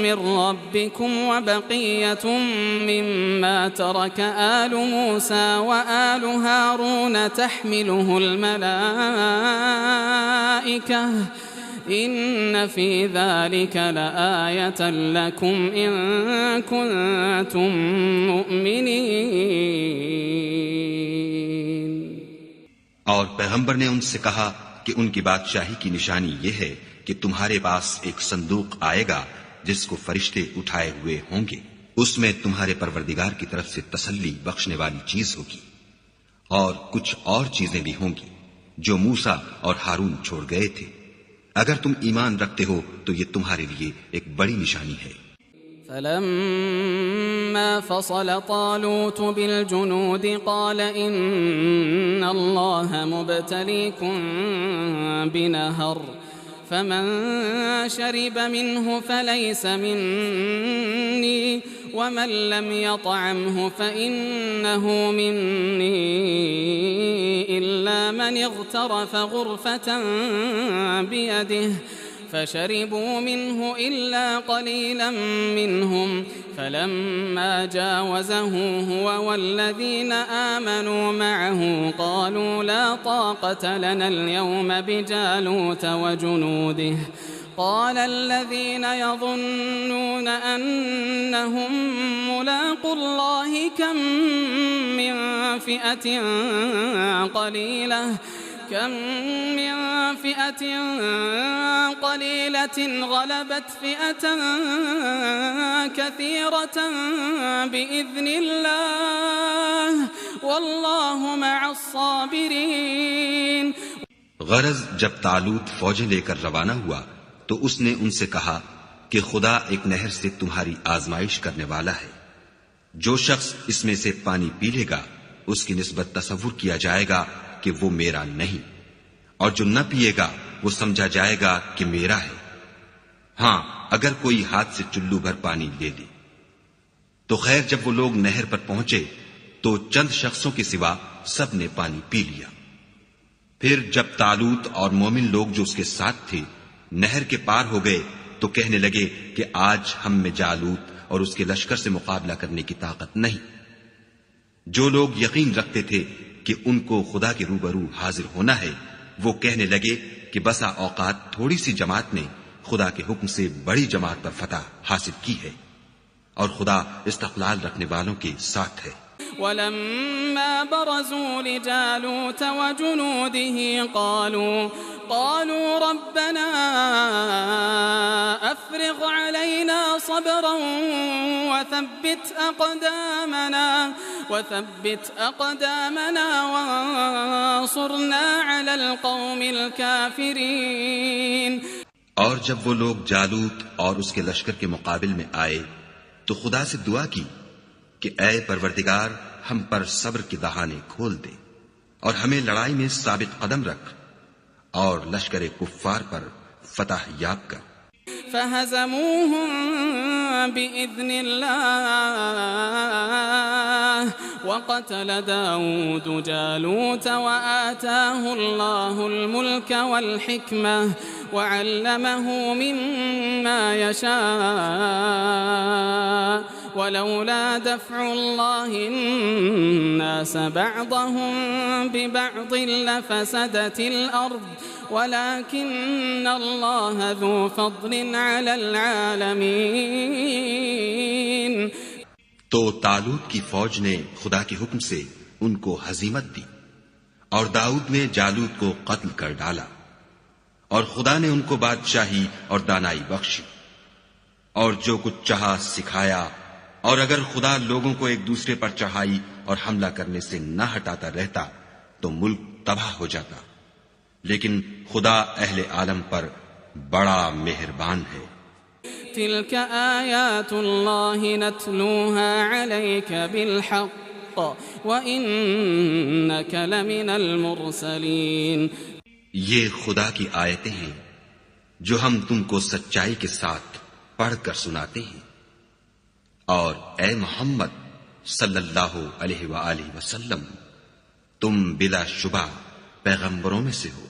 من ربكم وبقية مما ترك آل موسى وآل هارون تحمله الملائكة إن في ذلك لآية لكم إن كنتم مؤمنين. اور پیغمبر نے ان سے کہا کہ ان کی بادشاہی کی نشانی یہ ہے کہ تمہارے پاس ایک صندوق آئے گا جس کو فرشتے اٹھائے ہوئے ہوں گے. اس میں تمہارے پروردگار کی طرف سے تسلی بخشنے والی چیز ہوگی اور کچھ اور چیزیں بھی ہوں گی جو موسیٰ اور ہارون چھوڑ گئے تھے. اگر تم ایمان رکھتے ہو تو یہ تمہارے لیے ایک بڑی نشانی ہے. فلما فصل طالوت بالجنود قال إن الله مبتليكم بنهر فمن شرب منه فليس مني ومن لم يطعمه فإنه مني إلا من اغترف غرفة بيده فشربوا منه إلا قليلا منهم فلما جاوزه هو والذين آمنوا معه قالوا لا طاقة لنا اليوم بجالوت وجنوده قال الذين يظنون أنهم ملاقو الله كم من فئة قليلة غلبت فئة كثيرة بإذن الله والله مع الصابرين. غرض جب طالوت فوجیں لے کر روانہ ہوا تو اس نے ان سے کہا کہ خدا ایک نہر سے تمہاری آزمائش کرنے والا ہے. جو شخص اس میں سے پانی پی لے گا اس کی نسبت تصور کیا جائے گا کہ وہ میرا نہیں، اور جو نہ پیے گا وہ سمجھا جائے گا کہ میرا ہے. ہاں اگر کوئی ہاتھ سے چلو بھر پانی لے لے تو خیر. جب وہ لوگ نہر پر پہنچے تو چند شخصوں کے سوا سب نے پانی پی لیا. پھر جب طالوت اور مومن لوگ جو اس کے ساتھ تھے نہر کے پار ہو گئے تو کہنے لگے کہ آج ہم میں جالوت اور اس کے لشکر سے مقابلہ کرنے کی طاقت نہیں. جو لوگ یقین رکھتے تھے کہ ان کو خدا کے روبرو حاضر ہونا ہے وہ کہنے لگے کہ بسا اوقات تھوڑی سی جماعت نے خدا کے حکم سے بڑی جماعت پر فتح حاصل کی ہے اور خدا استقلال رکھنے والوں کے ساتھ ہے. ولما برزوا لجالوت وجنوده قالوا ربنا أفرغ علينا صبرا وثبت أقدامنا وانصرنا على القوم الكافرين. اور جب وہ لوگ جالوت اور اس کے لشکر کے مقابل میں آئے تو خدا سے دعا کی کہ اے پروردگار ہم پر صبر کے دہانے کھول دے اور ہمیں لڑائی میں ثابت قدم رکھ اور لشکر کفار پر فتح یاب کر. فهزموهم بإذن الله وقتل داود جالوت وآتاه الله الملك والحكمة وعلمه مما يشاء ولولا دفع الله الناس بعضهم ببعض لفسدت الأرض ولكن الله ذو فضل على العالمين. تو طالوت کی فوج نے خدا کے حکم سے ان کو ہزیمت دی اور داؤد نے جالوت کو قتل کر ڈالا اور خدا نے ان کو بادشاہی اور دانائی بخشی اور جو کچھ چاہا سکھایا. اور اگر خدا لوگوں کو ایک دوسرے پر چڑھائی اور حملہ کرنے سے نہ ہٹاتا رہتا تو ملک تباہ ہو جاتا. لیکن خدا اہل عالم پر بڑا مہربان ہے. تلك آیات اللہ نتلوها علیک بالحق وإنک لمن المرسلین. یہ خدا کی آیتیں ہیں جو ہم تم کو سچائی کے ساتھ پڑھ کر سناتے ہیں اور اے محمد صلی اللہ علیہ وآلہ وسلم تم بلا شبہ پیغمبروں میں سے ہو.